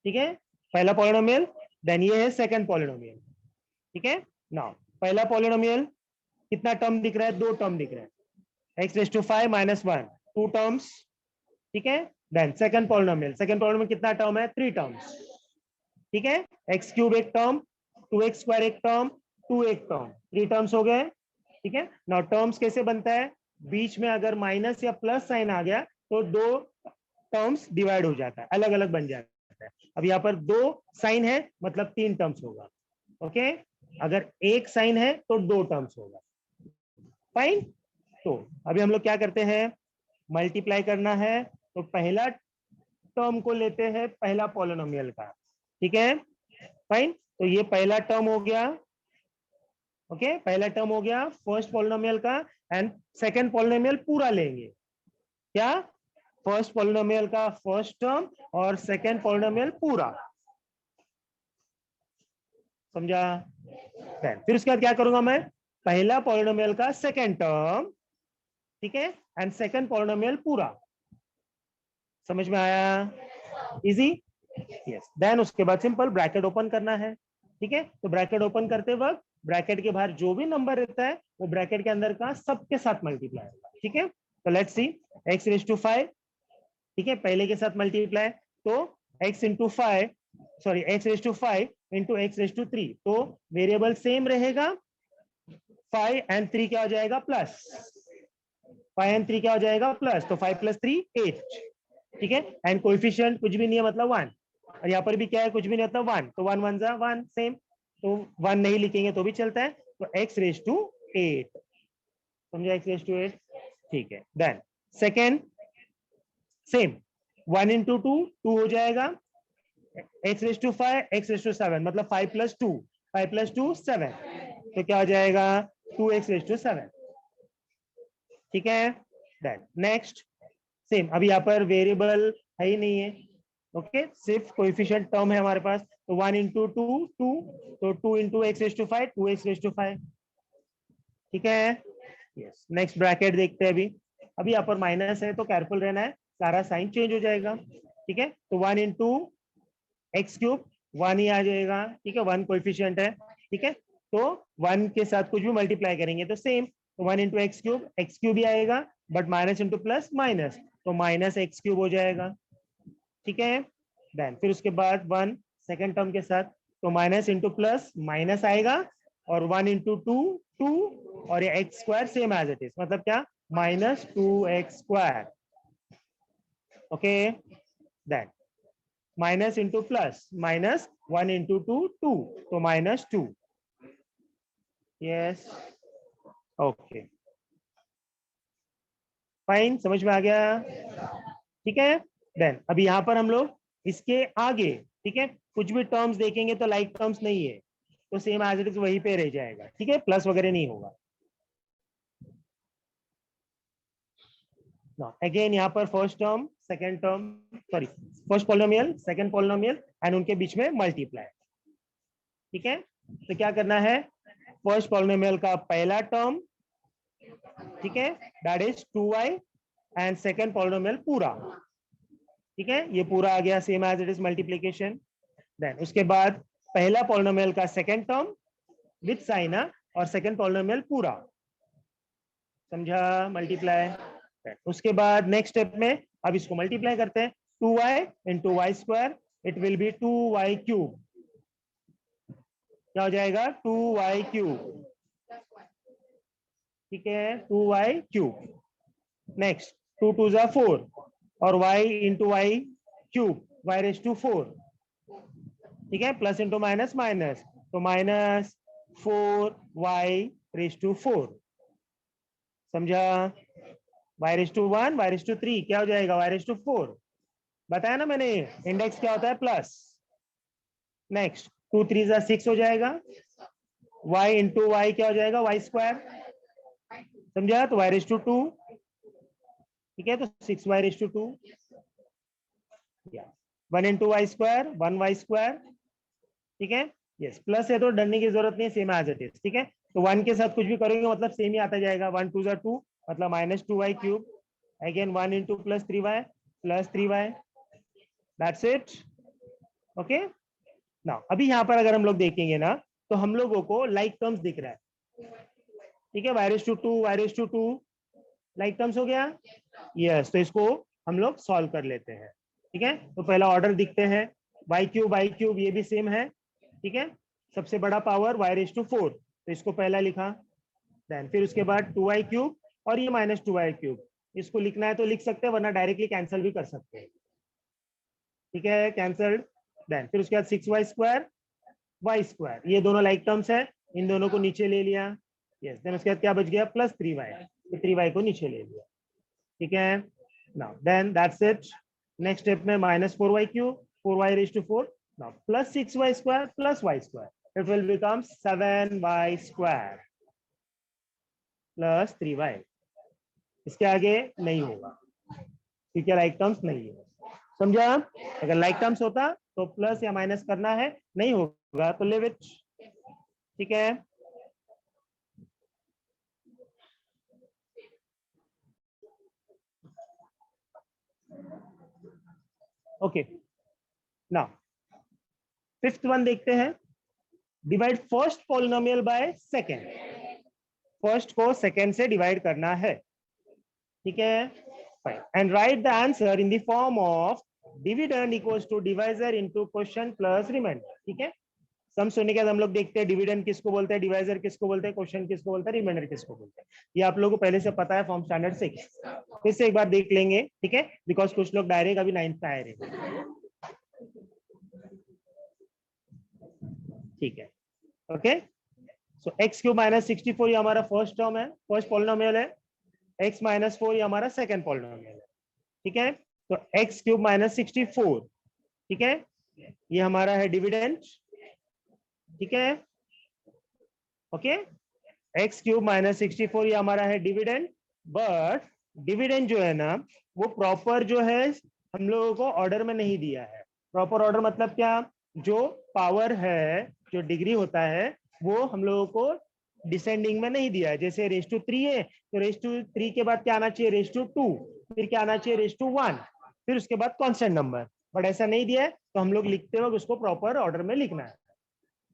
ठीक है, पहला पॉलिनोमियल, देन ये है सेकंड पॉलिनोमियल। ठीक है, नाउ पहला पॉलिनोमियल कितना टर्म दिख रहा है, दो टर्म दिख रहा है, x⁵ -1 टू टर्म्स। ठीक है, देन सेकंड पॉलिनोमियल कितना टर्म है, 3 टर्म्स। ठीक है, x³ एक टर्म, 2x² एक टर्म, 2 एक टर्म, 3 टर्म्स हो गए। ठीक है, नाउ टर्म्स कैसे बनता है, बीच में अगर माइनस या प्लस साइन आ गया तो दो टर्म्स डिवाइड हो जाता है, अलग अलग बन जाता है। अब यहाँ पर दो साइन है मतलब 3 टर्म्स होगा। ओके, अगर एक साइन है तो 2 टर्म्स होगा। फाइन, तो अभी हम लोग क्या करते हैं, मल्टीप्लाई करना है, तो पहला टर्म को लेते हैं पहला पॉलिनोमियल का। ठीक है, फाइन, तो ये पहला टर्म हो गया। ओके, पहला टर्म हो गया फर्स्ट पॉलिनोमियल का, एंड सेकंड पॉलिनोमियल पूरा लेंगे, क्या, फर्स्ट पॉलिनोमियल का फर्स्ट टर्म और सेकंड पॉलिनोमियल पूरा। समझा? फिर उसके बाद क्या करूंगा मैं, पहला पॉलिनोमियल का सेकंड टर्म, ठीक है, एंड सेकंड पॉलिनोमियल पूरा। समझ में आया? इजी? यस, देन उसके बाद सिंपल ब्रैकेट ओपन करना है। ठीक है, तो ब्रैकेट ओपन करते वक्त ब्रैकेट के बाहर जो भी नंबर रहता है वो ब्रैकेट के अंदर का सबके साथ मल्टीप्लाई होगा। ठीक है, तो लेट्स सी x⁵, ठीक है, पहले के साथ मल्टीप्लाई, तो x⁵ इंटू x⁵3, तो वेरिएबल सेम रहेगा, 5 एंड 3 क्या हो जाएगा, प्लस, 5 एंड 3 क्या हो जाएगा, प्लस, तो 5 + 3 8। ठीक है, एंड कोएफिशिएंट कुछ भी नहीं है मतलब 1। और यहाँ पर भी क्या है, कुछ भी नहीं होता, 1, तो 1 1 जा 1 सेम, तो 1 नहीं लिखेंगे तो भी चलता है, तो x�8, समझे, x�8, ठीक है। देन सेकेंड सेम, 1 into 2 2 हो जाएगा, x⁵5 x⁵7 मतलब 5 + 2 5 + 2 7, तो क्या हो जाएगा 2x⁵7, ठीक है। देन नेक्स्ट सेम, अभी यहाँ पर वेरिएबल है ही नहीं है, ओके, सिर्फ कोएफिशिएंट टर्म है हमारे पास, तो 1 into 2 2, तो 2 into x⁵5 2x⁵5, ठीक है। यस, नेक्स्ट ब्रैकेट देखते हैं। अभी यहाँ पर माइनस है तो केयरफुल रहना है, सारा साइन चेंज हो जाएगा, ठीक है। तो 1 into x³ 1 ही आ जाएगा, ठीक है, 1 कोएफिशिएंट है, ठीक है, तो 1 के साथ कुछ भी मल्टीप्लाई करेंगे तो सेम, तो 1 into x³ ही आएगा, but minus into plus minus, तो -x³ हो जाएगा, ठीक है। देन फिर उसके बाद 1 सेकेंड टर्म के साथ, तो माइनस इंटू प्लस माइनस आएगा, और 1 into 2 2, और ये x² same as it is, मतलब क्या, -2x², ओके। Then minus into plus minus, 1 into 2 2, तो -2, यस, ओके, फाइन, समझ में आ गया, ठीक है। देन अभी यहाँ पर हम लोग इसके आगे, ठीक है, कुछ भी टर्म्स देखेंगे तो लाइक टर्म्स नहीं है, तो सेम एज इट इज वहीं पे रह जाएगा, ठीक है, प्लस वगैरह नहीं होगा। अगेन यहाँ पर first term second term, sorry, first polynomial second polynomial and उनके बीच में मल्टीप्लाई, ठीक है। तो क्या करना है, फर्स्ट पॉलिनोमियल का पहला टर्म, ठीक है, that is 2y, and second polynomial पूरा, ठीक है, ये पूरा आ गया, same as it is multiplication. देन उसके बाद पहला पॉलिनोमियल का सेकंड टर्म विद साइन, और सेकंड पॉलिनोमियल पूरा, समझा, मल्टीप्लाई। उसके बाद नेक्स्ट स्टेप में अब इसको मल्टीप्लाई करते हैं, 2y into y², it will B 2y³, क्या हो जाएगा 2y³, ठीक है, 2y³। नेक्स्ट 2 2 जा 4, और y into y³ y⁴, ठीक है, प्लस इंटू माइनस माइनस, तो -4y⁴, समझा, y⁴1 y⁴3 क्या हो जाएगा y⁴, बताया ना मैंने, इंडेक्स क्या होता है प्लस। नेक्स्ट 2 3 जा 6 हो जाएगा, y into y क्या हो जाएगा y², समझा, तो y⁴2, ठीक है, तो 6y⁴2, 1 into y², 1y², ठीक है, यस, प्लस है तो डरने की जरूरत नहीं, सेम एज इट इज, ठीक है। तो 1 के साथ कुछ भी करोगे मतलब सेम ही आता जाएगा, 1 2 जा 2, मतलब -2y³, again 1 into +3y plus 3y, that's it, okay. Now अभी यहाँ पर अगर हम लोग देखेंगे ना, तो हम लोगों को लाइक टर्म्स दिख रहा है, ठीक है, y⁴2 लाइक टर्म्स हो गया, यस, तो इसको हम लोग सॉल्व कर लेते हैं, ठीक है। तो पहला ऑर्डर दिखते हैं, y³ ये भी सेम है, ठीक है, सबसे बड़ा पावर y⁴4, तो इसको पहला लिखा, देन फिर उसके बाद 2y³ और ये -2y³, इसको लिखना है तो लिख सकते हैं, वरना डायरेक्टली कैंसिल भी कर सकते हैं, ठीक है, कैंसल्ड। देन फिर उसके बाद 6y² y², ये दोनों लाइक टर्म्स है, इन दोनों को नीचे ले लिया, यस, देन उसके बाद क्या बच गया +3y, 3y को नीचे ले लिया, ठीक है। Now then that's it, next step में -4y³ 4y⁴, now +6y² plus y², it will become 7y² plus 3y, इसके आगे नहीं होगा क्योंकि लाइक टर्म्स नहीं है, समझा। अगर लाइक टर्म्स होता तो प्लस या माइनस करना है, नहीं होगा तो लिव इट, ठीक है। ओके, नाउ फिफ्थ वन देखते हैं, divide first polynomial by second, first को सेकेंड से डिवाइड करना है, ठीक है, fine, and write the answer in the form of dividend equals to divisor into quotient plus remainder, ठीक है। सम सुनने के बाद हम लोग देखते हैं डिविडेंड किसको बोलते हैं, डिवाइजर किसको बोलते हैं, क्वोशिएंट किसको बोलते हैं, रिमाइंडर किसको बोलते हैं, ये आप लोगों को पहले से पता है फॉर्म स्टैंडर्ड 6, फिर से एक बार देख लेंगे, ठीक है, बिकॉज कुछ लोग डायरेक्ट अभी 9th पे आए रहे। ठीक है, ओके। सो एक्स क्यूब माइनस 64 ये हमारा फर्स्ट टर्म है, फर्स्ट पॉलिनोमियल है। एक्स माइनस 4 ये हमारा सेकेंड पॉलिनोमियल है, ठीक है। तो एक्स क्यूब माइनस 64, ठीक है, ये हमारा है डिविडेंड, ठीक है, ओके। एक्स क्यूब माइनस 64 ये हमारा है डिविडेंड, बट डिविडेंड जो है ना वो प्रॉपर जो है हम लोगों को ऑर्डर में नहीं दिया है। प्रॉपर ऑर्डर मतलब क्या, जो पावर है, जो डिग्री होता है वो हम लोगों को डिसेंडिंग में नहीं दिया है। जैसे रेस टू 3 है तो रेस टू 3 के बाद क्या आना चाहिए, रेस टू 2, फिर क्या आना चाहिए, रेस टू 1, फिर उसके बाद कांस्टेंट नंबर। बट ऐसा नहीं दिया है तो हम लोग लिखते वक्त उसको प्रॉपर ऑर्डर में लिखना है,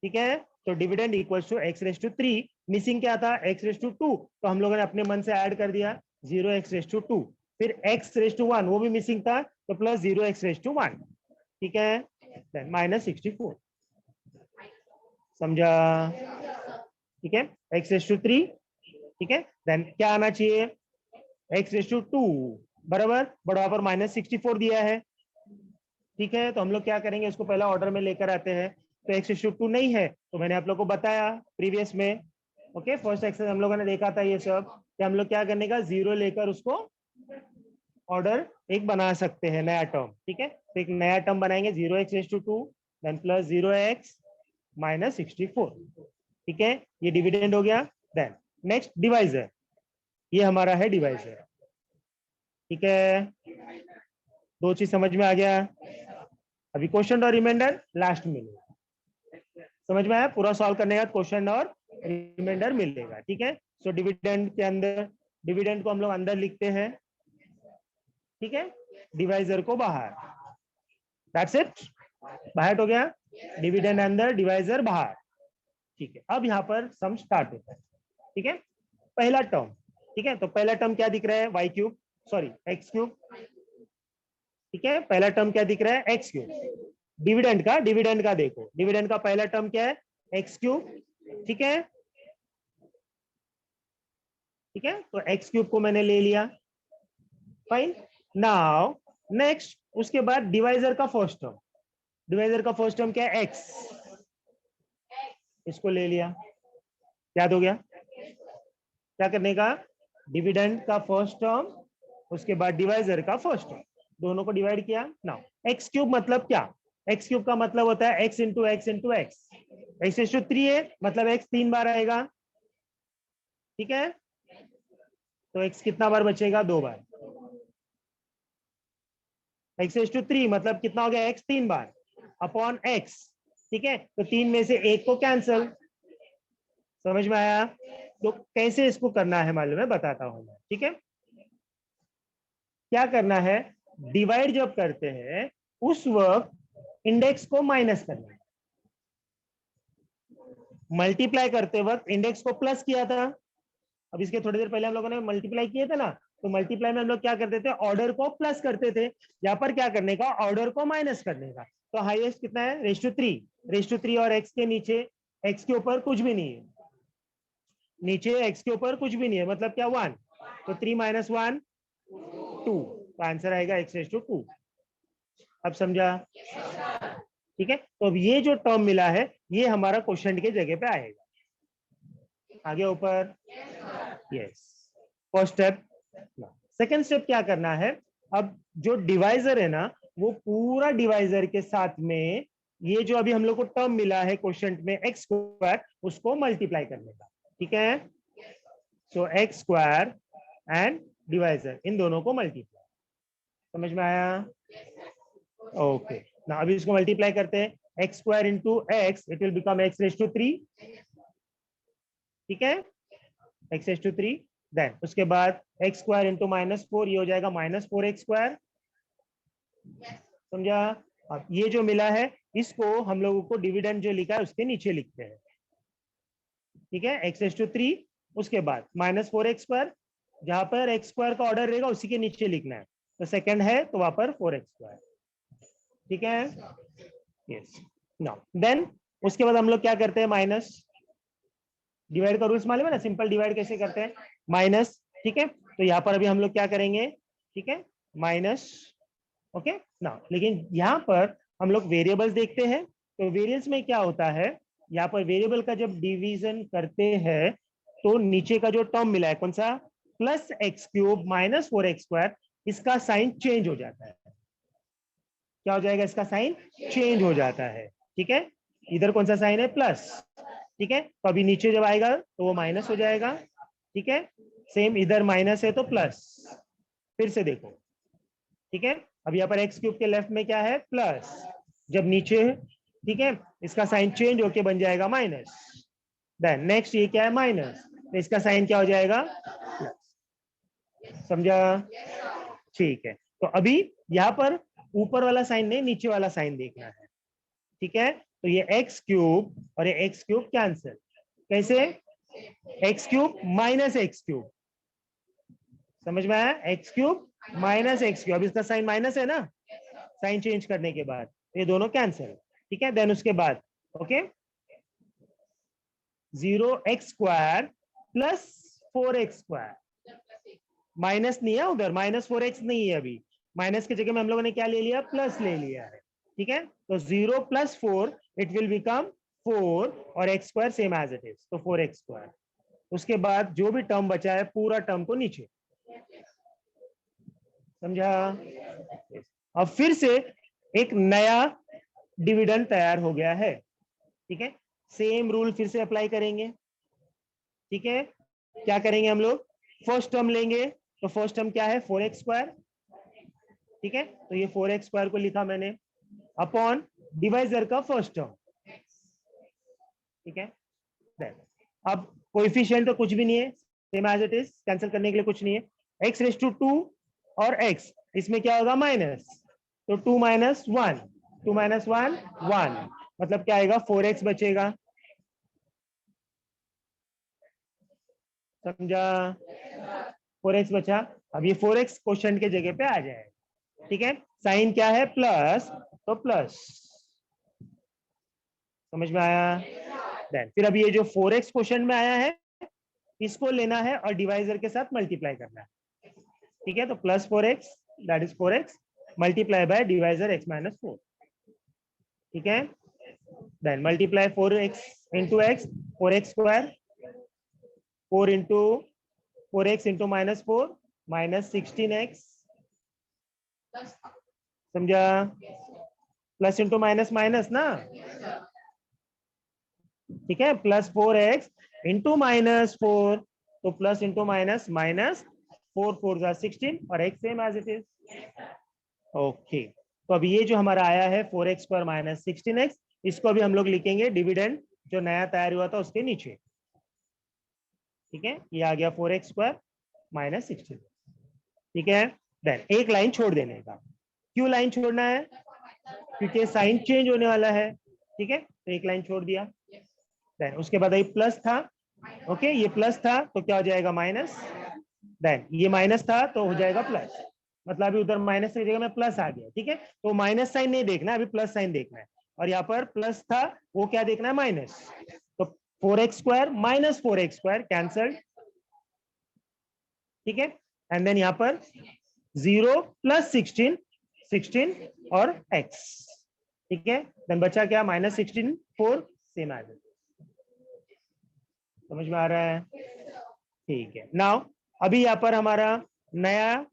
ठीक है। तो dividend equals to x raise to 3, missing क्या था, एक्स रेस टू 2, तो हम लोगों ने अपने मन से ऐड कर दिया 0x रेस टू 2, फिर x रेस टू 1 वो भी मिसिंग था तो प्लस 0x रेस टू 1, ठीक है, माइनस 64, समझा, ठीक है। x रेस टू 3, ठीक है, देन क्या आना चाहिए, x रेस टू 2 बराबर, बट वहां पर माइनस 64 दिया है, ठीक है। तो हम लोग क्या करेंगे, इसको पहला ऑर्डर में लेकर आते हैं। तो x रेस टू 2 नहीं है तो मैंने आप लोग को बताया प्रीवियस में, ओके, फर्स्ट एक्सरसाइज हम लोगों ने देखा था ये सब कि हम लोग क्या करने का, जीरो लेकर उसको ऑर्डर एक बना सकते हैं, नया टर्म, ठीक है। तो एक नया टर्म बनाएंगे 0x raise to 2 then plus 0x minus 64, ठीक है, ये डिविडेंड हो गया। देन नेक्स्ट डिवाइजर, ये हमारा है डिवाइजर, ठीक है, दो चीज समझ में आ गया। अभी क्वेश्चन और रिमाइंडर लास्ट में समझ में आया, पूरा सॉल्व करने का क्वेश्चन और रिमाइंडर मिलेगा, ठीक है। सो डिविडेंड के अंदर, डिविडेंड को हम लोग अंदर लिखते हैं, ठीक है, डिवाइजर को बाहर, दैट्स इट, बाहर हो गया, डिविडेंड अंदर डिवाइजर बाहर, ठीक है। अब यहाँ पर सम स्टार्ट होता है, ठीक है। पहला टर्म, ठीक है, तो पहला टर्म क्या दिख रहा है, y cube, sorry x cube, ठीक है, पहला टर्म क्या दिख रहा है, एक्स क्यूब। डिविडेंड का देखो, डिविडेंड का पहला टर्म क्या है, एक्स क्यूब, ठीक है, ठीक है, तो एक्स क्यूब को मैंने ले लिया, फाइन। नाउ नेक्स्ट, उसके बाद डिवाइजर का फर्स्ट टर्म, डिवाइजर का फर्स्ट टर्म क्या है, एक्स, इसको ले लिया, याद हो गया क्या करने का, डिविडेंड का फर्स्ट टर्म, उसके बाद डिवाइजर का फर्स्ट टर्म, दोनों को डिवाइड किया। नाउ एक्स क्यूब मतलब क्या, एक्स क्यूब का मतलब होता है x into x into x, x raise to 3 है मतलब एक्स 3 बार आएगा, ठीक है, तो एक्स कितना बार बचेगा, 2 बार, एक्स रेस टू 3 मतलब कितना हो गया, एक्स 3 बार अपॉन एक्स, ठीक है, तो 3 में से एक को कैंसल, समझ में आया। तो कैसे इसको करना है मालूम है, बताता हूं मैं, ठीक है। क्या करना है, डिवाइड जब करते हैं उस वक्त इंडेक्स को माइनस करना है, मल्टीप्लाई करते वक्त इंडेक्स को प्लस किया था, अब इसके थोड़ी देर पहले हम लोगों ने मल्टीप्लाई किए थे ना, तो मल्टीप्लाई में हम लोग क्या करते थे, ऑर्डर को प्लस करते थे, यहाँ पर क्या करने का, ऑर्डर को माइनस करने का। तो हाईएस्ट कितना है, रेस टू 3 और एक्स के नीचे, एक्स के ऊपर कुछ भी नहीं है, नीचे एक्स के ऊपर कुछ भी नहीं है मतलब क्या, 1, तो 3 माइनस 1 2, तो आंसर आएगा एक्स रेस टू 2, अब समझा, ठीक है। तो अब ये जो टर्म मिला है ये हमारा क्वेश्चन के जगह पे आएगा, आगे ऊपर, yes, first step. Second step क्या करना है, अब जो डिवाइजर है ना वो पूरा डिवाइजर के साथ में ये जो अभी हम लोग को टर्म मिला है क्वेश्चन में एक्स स्क्वायर, उसको मल्टीप्लाई करने का, ठीक है। सो एक्स स्क्वायर एंड डिवाइजर इन दोनों को मल्टीप्लाई, समझ में आया, ओके ना। अभी इसको मल्टीप्लाई करते हैं, x square into x, it will become x raise to 3, ठीक है, एक्स रेस टू 3, देन उसके बाद एक्स स्क्वायर इंटू माइनस 4, ये हो जाएगा माइनस 4x स्क्वायर, समझा। अब ये जो मिला है इसको हम लोगों को डिविडेंड जो लिखा है उसके नीचे लिखते हैं, ठीक है, एक्स रेस टू 3, उसके बाद माइनस 4x स्क्वायर, जहां पर एक्स स्क्वायर का ऑर्डर रहेगा उसी के नीचे लिखना है, तो सेकंड है तो वहां पर 4x स्क्वायर, ठीक है, यस। नाउ देन उसके बाद हम लोग क्या करते हैं, माइनस, डिवाइड का रूल्स मालूम है ना, सिंपल डिवाइड कैसे करते हैं, माइनस, ठीक है, तो यहाँ पर अभी हम लोग क्या करेंगे, ठीक है, माइनस, ओके ना। लेकिन यहाँ पर हम लोग वेरिएबल्स देखते हैं, तो वेरिएबल्स में क्या होता है, यहाँ पर वेरिएबल का जब डिवीजन करते हैं तो नीचे का जो टर्म मिला है कौन सा, plus x cube minus 4x², इसका साइन चेंज हो जाता है। क्या हो जाएगा, इसका साइन चेंज हो जाता है। ठीक है, इधर कौन सा साइन है, प्लस। ठीक है, तो अभी नीचे जब आएगा तो वो माइनस हो जाएगा। ठीक है, सेम इधर माइनस है तो प्लस। फिर से देखो, ठीक है, अब यहाँ पर एक्स क्यूब के लेफ्ट में क्या है, प्लस, जब नीचे, ठीक है, इसका साइन चेंज होके बन जाएगा माइनस। देन नेक्स्ट ये क्या है, माइनस, तो इसका साइन क्या हो जाएगा, प्लस। समझा? ठीक है, तो अभी यहाँ पर ऊपर वाला साइन नहीं, नीचे वाला साइन देखना है। ठीक है, तो ये एक्स क्यूब और ये एक्स क्यूब कैंसिल। कैसे, x cube minus x cube, समझ में आया, x cube minus x cube, अब इसका साइन माइनस है ना, साइन चेंज करने के बाद ये दोनों कैंसिल। ठीक है, देन उसके बाद okay, 0x² plus 4x², minus नहीं है उधर, माइनस 4x नहीं है, अभी माइनस की जगह में हम लोगों ने क्या ले लिया, प्लस ले लिया है। ठीक है, तो 0 + 4 इट विल बिकम 4 और x² same as it is, तो 4x²। उसके बाद जो भी टर्म बचा है पूरा टर्म को नीचे। समझा? अब फिर से एक नया डिविडेंड तैयार हो गया है। ठीक है, सेम रूल फिर से अप्लाई करेंगे। ठीक है, क्या करेंगे हम लोग, फर्स्ट टर्म लेंगे, तो फर्स्ट टर्म क्या है, 4x²। ठीक है, तो ये 4x² को लिखा मैंने अपॉन डिवाइजर का फर्स्ट टर्म। ठीक है, अब कोएफिशिएंट तो कुछ भी नहीं है, same as it is, cancel करने के लिए कुछ नहीं है। x⁻² और x, इसमें क्या होगा, माइनस, तो 2 - 1, 2 - 1 1, मतलब क्या आएगा, 4x बचेगा। समझा? 4x बचा, अब ये 4x क्वोशंट के जगह पे आ जाएगा। ठीक है, साइन क्या है, प्लस, तो प्लस। समझ में आया? देन फिर अब ये जो 4x क्वोशंट में आया है इसको लेना है और डिवाइजर के साथ मल्टीप्लाई करना है। ठीक है, तो plus 4x, that is 4x multiply by divisor x - 4। ठीक है, then multiply 4x into x, 4x², 4 into 4x into -4 -16x। समझा? प्लस इंटू माइनस माइनस ना। ठीक है, प्लस 4x इंटू -4, तो प्लस इंटू माइनस माइनस, 4 4 जा 16 और x same as it is. Okay, तो अब ये जो हमारा आया है 4x² - 16x, इसको अभी हम लोग लिखेंगे डिविडेंड जो नया तैयार हुआ था उसके नीचे। ठीक है, ये आ गया 4x² - 16। ठीक है, देन एक लाइन छोड़ देने का। क्यों लाइन छोड़ना है, क्योंकि साइन चेंज होने वाला है। ठीक है, तो एक लाइन छोड़ दिया। देन उसके बाद ये प्लस था, ओके, ये प्लस था तो क्या हो जाएगा, माइनस। देन ये माइनस था तो हो जाएगा प्लस, मतलब अभी उधर माइनस की जगह में प्लस आ गया। ठीक है, तो माइनस साइन नहीं देखना, अभी प्लस साइन देखना है। और यहाँ पर प्लस था वो क्या देखना है, माइनस। तो 4x² - 4x² कैंसल्ड। ठीक है, एंड देन यहाँ पर 0 + 16, 16 और x। ठीक है, देन बचा क्या, -16 4 सेम एज। समझ में आ रहा है? ठीक है, नाउ अभी यहाँ पर हमारा नया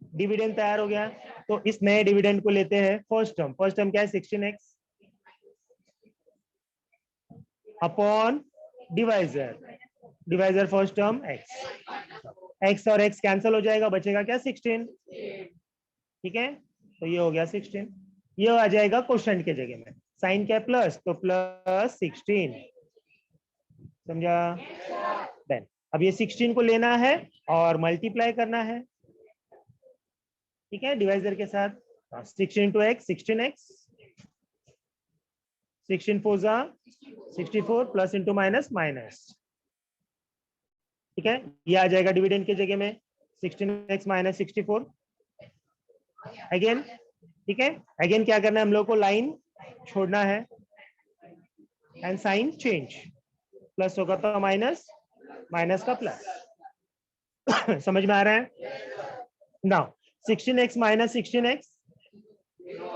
डिविडेंड तैयार हो गया, तो इस नए डिविडेंड को लेते हैं फर्स्ट टर्म। फर्स्ट टर्म क्या है, 16x upon divisor, divisor first term x और x कैंसिल हो जाएगा, बचेगा क्या, 16। ठीक है, तो ये हो गया 16, ये आ जाएगा क्वोशंट के जगह में, साइन क्या है, प्लस, तो प्लस 16। समझा? देन अब ये 16 को लेना है और मल्टीप्लाई करना है। ठीक है, डिवाइजर के साथ 16 × x 16x, 16 4 जा 64, प्लस इंटू माइनस माइनस। ठीक है, ये आ जाएगा डिविडेंड के जगह में 16x - 64 अगेन। ठीक है, अगेन क्या करना है हम लोग को, लाइन छोड़ना है एंड साइन चेंज, प्लस होगा तो माइनस, माइनस का प्लस। समझ में आ रहा है? Now 16x - 16x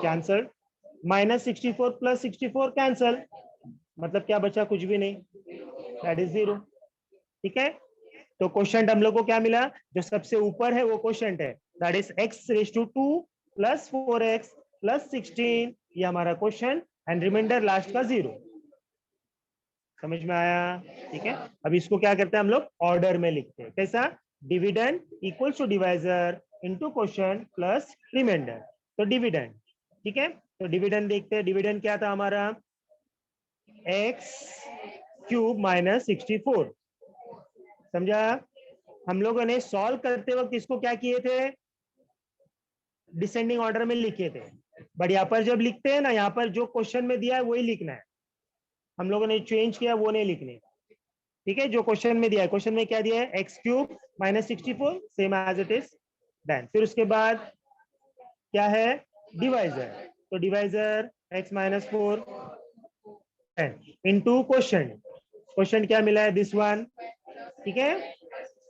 cancel, -64 + 64 cancel, मतलब क्या बचा, कुछ भी नहीं, दैट इज 0। ठीक है, तो क्वेश्चन हम लोग को क्या मिला, जो सबसे ऊपर है वो क्वेश्चन है, that is x⁻² plus 4x plus 16, ये हमारा क्वेश्चन, एंड रिमाइंडर लास्ट का 0। समझ में आया? ठीक है, अब इसको क्या करते हैं हम लोग, ऑर्डर में लिखते हैं। कैसा, dividend equals to divisor into question plus remainder. तो डिविडेंड, ठीक है, तो डिविडेंड देखते हैं। डिविडेंड क्या था हमारा, x³ माइनस 64। समझा? हम लोगों ने सॉल्व करते वक्त इसको क्या किए थे, डिसेंडिंग ऑर्डर में लिखे थे, बट यहाँ पर जब लिखते हैं ना, यहाँ पर जो क्वेश्चन में दिया है वही लिखना है, हम लोगों ने चेंज किया वो नहीं लिखने। ठीक है, जो क्वेश्चन में दिया है, क्वेश्चन में क्या दिया है, x³ minus 64, same as it is. Then फिर उसके बाद क्या है, डिवाइजर, तो divisor x-4 into question. Question क्या मिला है, दिस वन। ठीक है,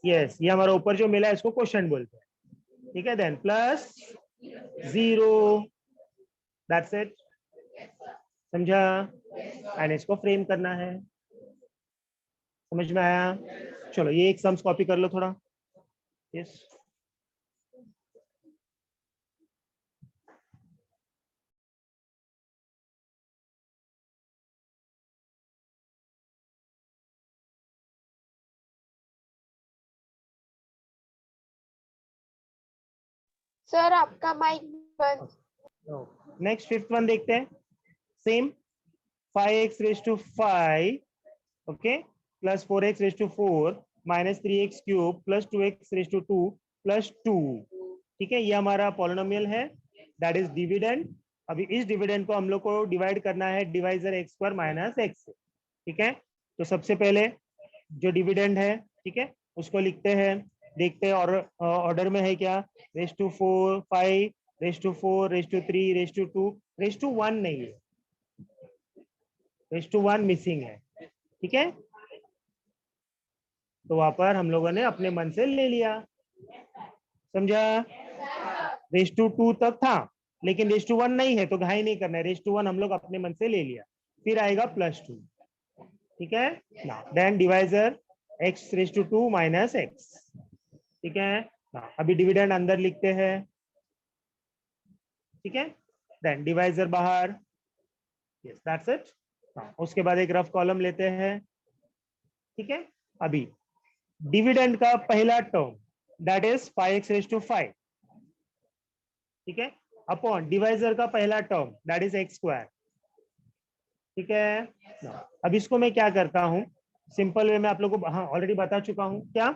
यस, ये हमारा ऊपर जो मिला है इसको क्वेश्चन बोलते हैं। ठीक है, देन प्लस 0, दैट्स इट। समझा? एंड इसको फ्रेम करना है। समझ में आया? चलो ये एक सम्स कॉपी कर लो थोड़ा। यस, सर आपका माइक बंद। नेक्स्ट फिफ्थ वन देखते हैं। Same 5x⁵, okay, plus 4x⁴ minus 3x³ plus 2x⁵2 plus 2। ठीक है, ये हमारा पॉलिनोमियल है, दैट इज डिविडेंड। अभी इस डिविडेंड को हम लोग को डिवाइड करना है डिवाइजर x² माइनस x से। ठीक है, तो सबसे पहले जो डिविडेंड है, ठीक है, उसको लिखते हैं, देखते हैं और ऑर्डर में है क्या, ⁴, 5, ⁴, ⁵3, ⁵2, ⁵1 नहीं है, ⁵1 मिसिंग है। ठीक है, तो वहां पर हम लोगों ने अपने मन से ले लिया। समझा? ⁵2 तक था, लेकिन ⁵1 नहीं है, तो घाई नहीं करना है, ⁵1 हम लोग अपने मन से ले लिया। फिर आएगा +2। ठीक है, then divisor x⁵2 minus x। ठीक है, अभी डिविडेंड अंदर लिखते हैं। ठीक है, देन डिवाइजर बाहर। Yes, that's it. उसके बाद एक रफ कॉलम लेते हैं। ठीक है, अभी डिविडेंड का पहला टर्म, दैट इज 5x⁵5। ठीक है, अपॉन डिवाइजर का पहला टर्म, दैट इज x²। ठीक है, अब इसको मैं क्या करता हूं, सिंपल वे में आप लोगों को, हाँ ऑलरेडी बता चुका हूं, क्या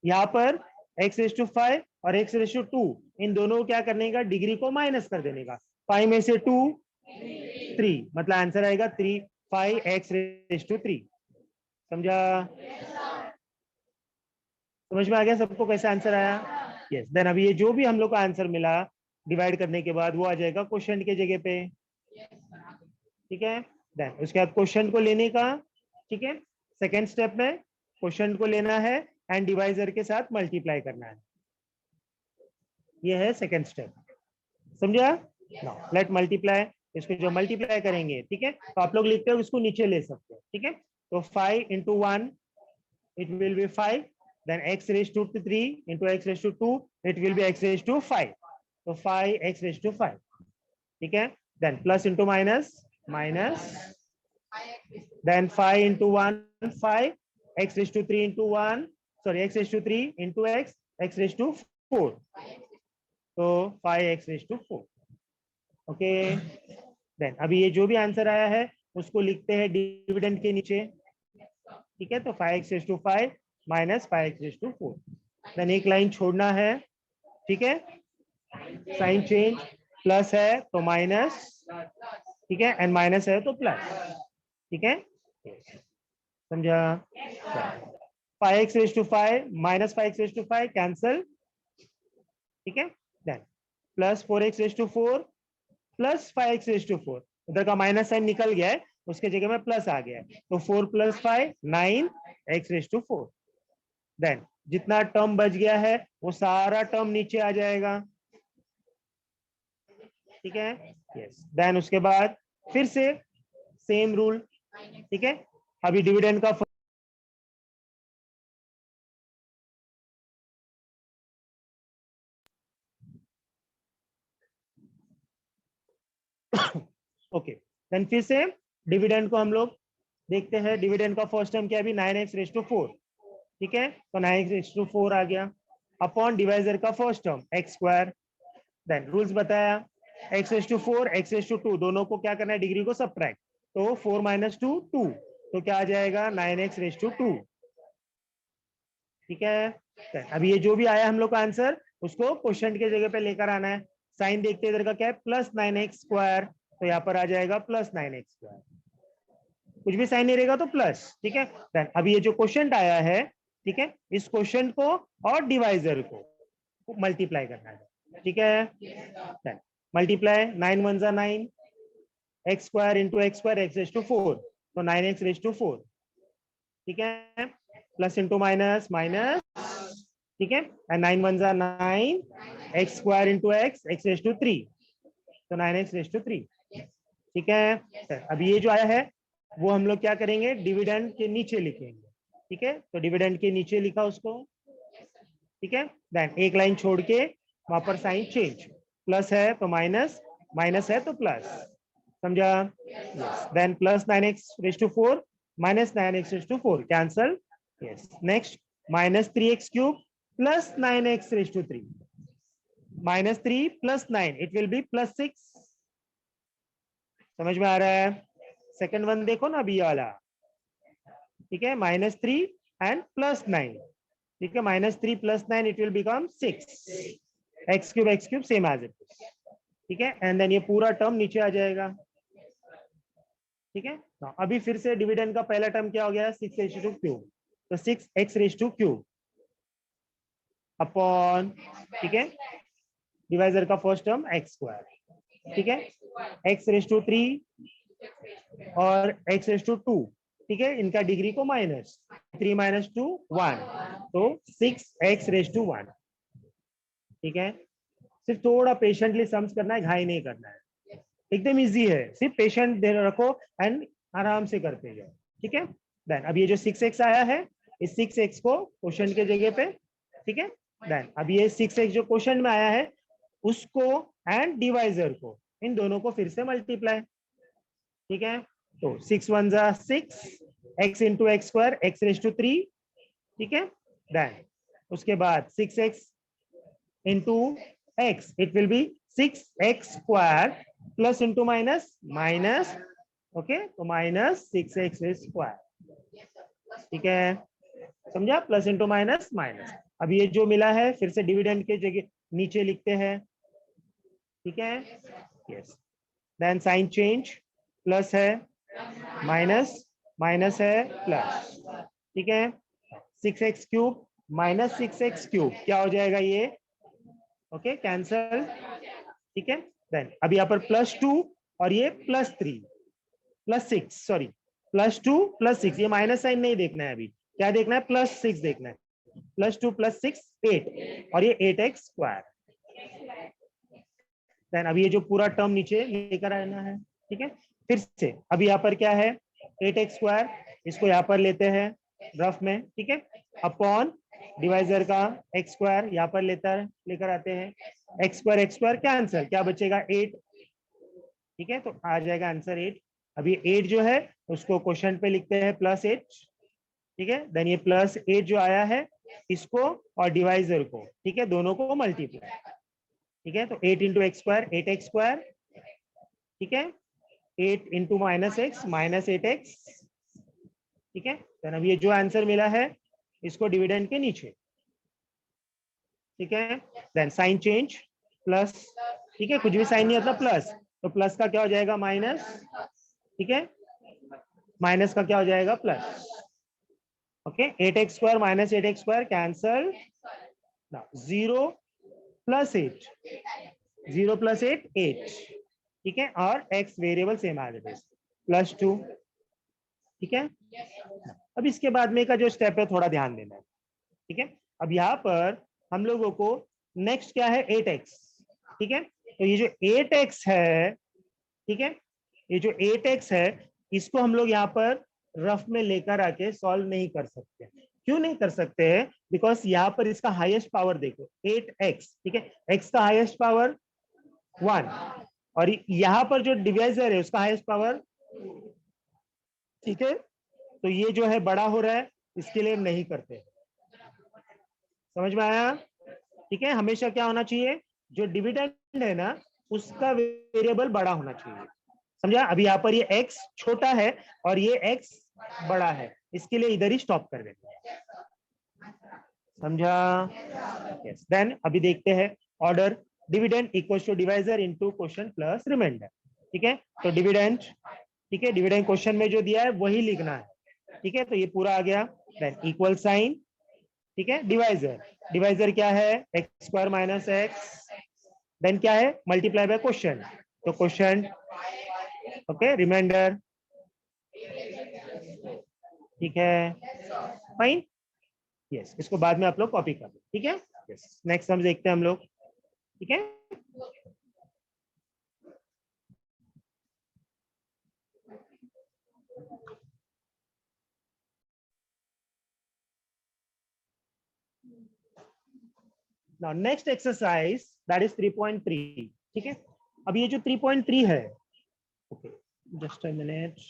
यहाँ पर x⁵5 और x⁵2 इन दोनों को क्या करने का, डिग्री को माइनस कर देने का। 5 में से 2 3, मतलब आंसर आएगा 3, 5x⁵3। समझा? समझ में आ गया सबको कैसे आंसर आया? यस, देन अभी ये जो भी हम लोग को आंसर मिला डिवाइड करने के बाद, वो आ जाएगा क्वेश्चन के जगह पे। ठीक है, देन उसके बाद क्वेश्चन को लेने का। ठीक है, सेकेंड स्टेप में क्वेश्चन को लेना है एंड डिवाइजर के साथ मल्टीप्लाई करना है, ये है सेकेंड स्टेप। समझा? नाउ लेट मल्टीप्लाई, इसको जो मल्टीप्लाई करेंगे, ठीक है, तो आप लोग लिखते हो इसको नीचे ले सकते हो। ठीक है, तो 5 × 1 it will be 5, then x⁵3 into x⁵2 it will be x⁵5, so 5x⁵5। ठीक है, then plus into minus, minus, then 5 into 1 5, x⁵3 into 1, sorry, x⁵3 into x, x⁵4, so 5x⁵4। Okay, then अभी ये जो भी answer आया है उसको लिखते हैं डिविडेंड के नीचे। ठीक है, तो 5x⁵5 माइनस 5x⁵4, देन एक लाइन छोड़ना है। ठीक है, साइन चेंज, प्लस है तो माइनस, ठीक है, एंड माइनस है तो प्लस। ठीक है, समझा? 5x⁵5 minus 5x⁵5 cancel. ठीक है, then plus 4x⁵4 plus 5x⁵4, उधर का माइनस साइन निकल गया है, उसके जगह में प्लस आ गया है, तो 4 + 5 9x⁴। देन जितना टर्म बच गया है वो सारा टर्म नीचे आ जाएगा। ठीक है, यस, देन उसके बाद फिर से सेम रूल, ठीक है। अभी डिविडेंड का ओके देन फिर से डिविडेंड को हम लोग देखते हैं। डिविडेंड का फर्स्ट टर्म क्या है अभी 9x4, ठीक है, तो 9x4 आ गया अपॉन डिवाइजर का first term x²। Then rules बताया x4 x2 दोनों को क्या करना है, डिग्री को सबट्रैक्ट, तो 4 - 2 2, तो क्या आ जाएगा 9x2, ठीक है। अब ये जो भी आया हम लोग का आंसर उसको क्वेश्चन के जगह पे लेकर आना है। साइन देखते इधर का क्या है +9x², तो यहाँ पर आ जाएगा +9x², कुछ भी साइन नहीं रहेगा तो प्लस, ठीक है। देन अभी ये जो क्वेश्चन आया है, ठीक है, इस क्वेश्चन को और डिवाइजर को मल्टीप्लाई करना है, ठीक है। मल्टीप्लाई 9 × 1 = 9, x² × x² x4, तो 9x4, ठीक है, प्लस इंटू माइनस माइनस, ठीक है, 9 × 1 = 9, x² × x 3, तो 9x3, ठीक है। अभी ये जो आया है वो हम लोग क्या करेंगे, डिविडेंड के नीचे लिखेंगे, ठीक है, तो डिविडेंड के नीचे लिखा उसको, ठीक है। देन एक लाइन छोड़ के वहां पर साइन चेंज, प्लस है तो माइनस, माइनस है तो प्लस, समझा। Yes, then plus 9x4 minus 9x4 cancel, yes. Next -3x³ plus 9x3, -3 + 9 it will be +6, समझ में आ रहा है। सेकंड वन देखो ना अभी वाला, ठीक है, -3 एंड +9, ठीक है, -3 + 9 it will become 6, x³ same as it is, ठीक है। एंड देन ये पूरा टर्म नीचे आ जाएगा, ठीक है। अभी फिर से डिविडेंड का पहला टर्म क्या हो गया 6x³ तो 6x³ अपॉन, ठीक है, डिवाइजर का फर्स्ट टर्म x², ठीक है, x3 और x2, ठीक है, इनका डिग्री को माइनस, 3 - 2 1, तो 6x1, ठीक है। सिर्फ थोड़ा पेशेंटली सम्स करना है, घाई नहीं करना है, एकदम इजी है, सिर्फ पेशेंट दे रखो एंड आराम से करते जाओ, ठीक है। देन अब ये जो 6x आया है इस 6x को क्वेश्चन के जगह पे, ठीक है। देन अब ये 6x जो क्वेश्चन में आया है उसको एंड डिवाइजर को, इन दोनों को फिर से मल्टीप्लाई, ठीक है, तो 6 × 1 = 6, x × x² x3, ठीक है। देन उसके बाद 6x × x it will B 6x² plus into minus minus, okay, तो -6x², ठीक है, समझा, प्लस इंटू माइनस माइनस। अब ये जो मिला है फिर से डिविडेंड के जगह नीचे लिखते हैं, ठीक है, yes. Then sign change, plus है माइनस, माइनस है प्लस, ठीक है, 6x³ - 6x³ क्या हो जाएगा ये, ओके, कैंसल, ठीक है। देन अभी यहाँ पर +2 और ये +3 +6, सॉरी, +2 +6, ये माइनस साइन नहीं देखना है अभी, क्या देखना है +6 देखना है, +2 + 6 8 और ये 8x²। देन अभी ये जो पूरा टर्म नीचे लेकर आना है, ठीक है। फिर से अभी यहाँ पर क्या है 8x², इसको यहाँ पर लेते हैं रफ में, ठीक है, अपॉन डिवाइजर का x² यहाँ पर लेकर आते हैं, x² कैंसल, क्या बचेगा 8, ठीक है, तो आ जाएगा आंसर 8। अभी 8 जो है उसको क्वेश्चन पे लिखते हैं +8, ठीक है। देन ये +8 जो आया है इसको और डिवाइजर को, ठीक है, दोनों को मल्टीप्लाई, ठीक है, तो 8 × x², 8x², ठीक है, 8 × -x -8x, ठीक है। देन अब ये जो आंसर मिला है इसको डिविडेंड के नीचे, ठीक है। देन साइन चेंज, प्लस, ठीक है, कुछ भी साइन नहीं होता प्लस, तो प्लस का क्या हो जाएगा माइनस, ठीक है, माइनस का क्या हो जाएगा plus, okay, 8x² - 8x² cancel, 0 + 8, 0 + 8 8, ठीक है, और x वेरिएबल सेम आ जाता है +2, ठीक है। अब इसके बाद में का जो स्टेप है थोड़ा ध्यान देना है, ठीक है। अब यहाँ पर हम लोगों को नेक्स्ट क्या है 8x, ठीक है, तो ये जो 8x है, ठीक है, ये जो 8x है इसको हम लोग यहाँ पर रफ में लेकर आके सॉल्व नहीं कर सकते। क्यों नहीं कर सकते हैं? बिकॉज यहाँ पर इसका हाईएस्ट पावर देखो 8x, ठीक है, x का हाईएस्ट पावर 1 और यहाँ पर जो डिवाइजर है उसका हाईएस्ट पावर, ठीक है, तो ये जो है बड़ा हो रहा है, इसके लिए हम नहीं करते। समझ में आया? ठीक है, हमेशा क्या होना चाहिए, जो डिविडेंड है ना उसका वेरिएबल बड़ा होना चाहिए। समझा? अभी यहाँ पर ये x छोटा है और ये x बड़ा है, इसके लिए इधर ही स्टॉप कर देते हैं। समझा? यस। देन अभी देखते हैं order dividend equals to divisor into quotient plus remainder. ठीक है, तो डिविडेंड, ठीक है, डिविडेंड क्वेश्चन में जो दिया है वही लिखना है। ठीक है, तो ये पूरा आ गया। देन इक्वल साइन, ठीक है, डिवाइजर, डिवाइजर क्या है, x square minus x, then क्या है, मल्टीप्लाई बाय क्वेश्चन, तो क्वेश्चन, ओके, रिमाइंडर, ठीक है, फाइन। यस, इसको बाद में आप लोग कॉपी कर लो। ठीक है, यस। नेक्स्ट हम देखते हैं हम लोग। ठीक है, now next exercise that is 3.3। ठीक है, अब ये जो 3.3 है, ओके, जस्ट अ मिनट,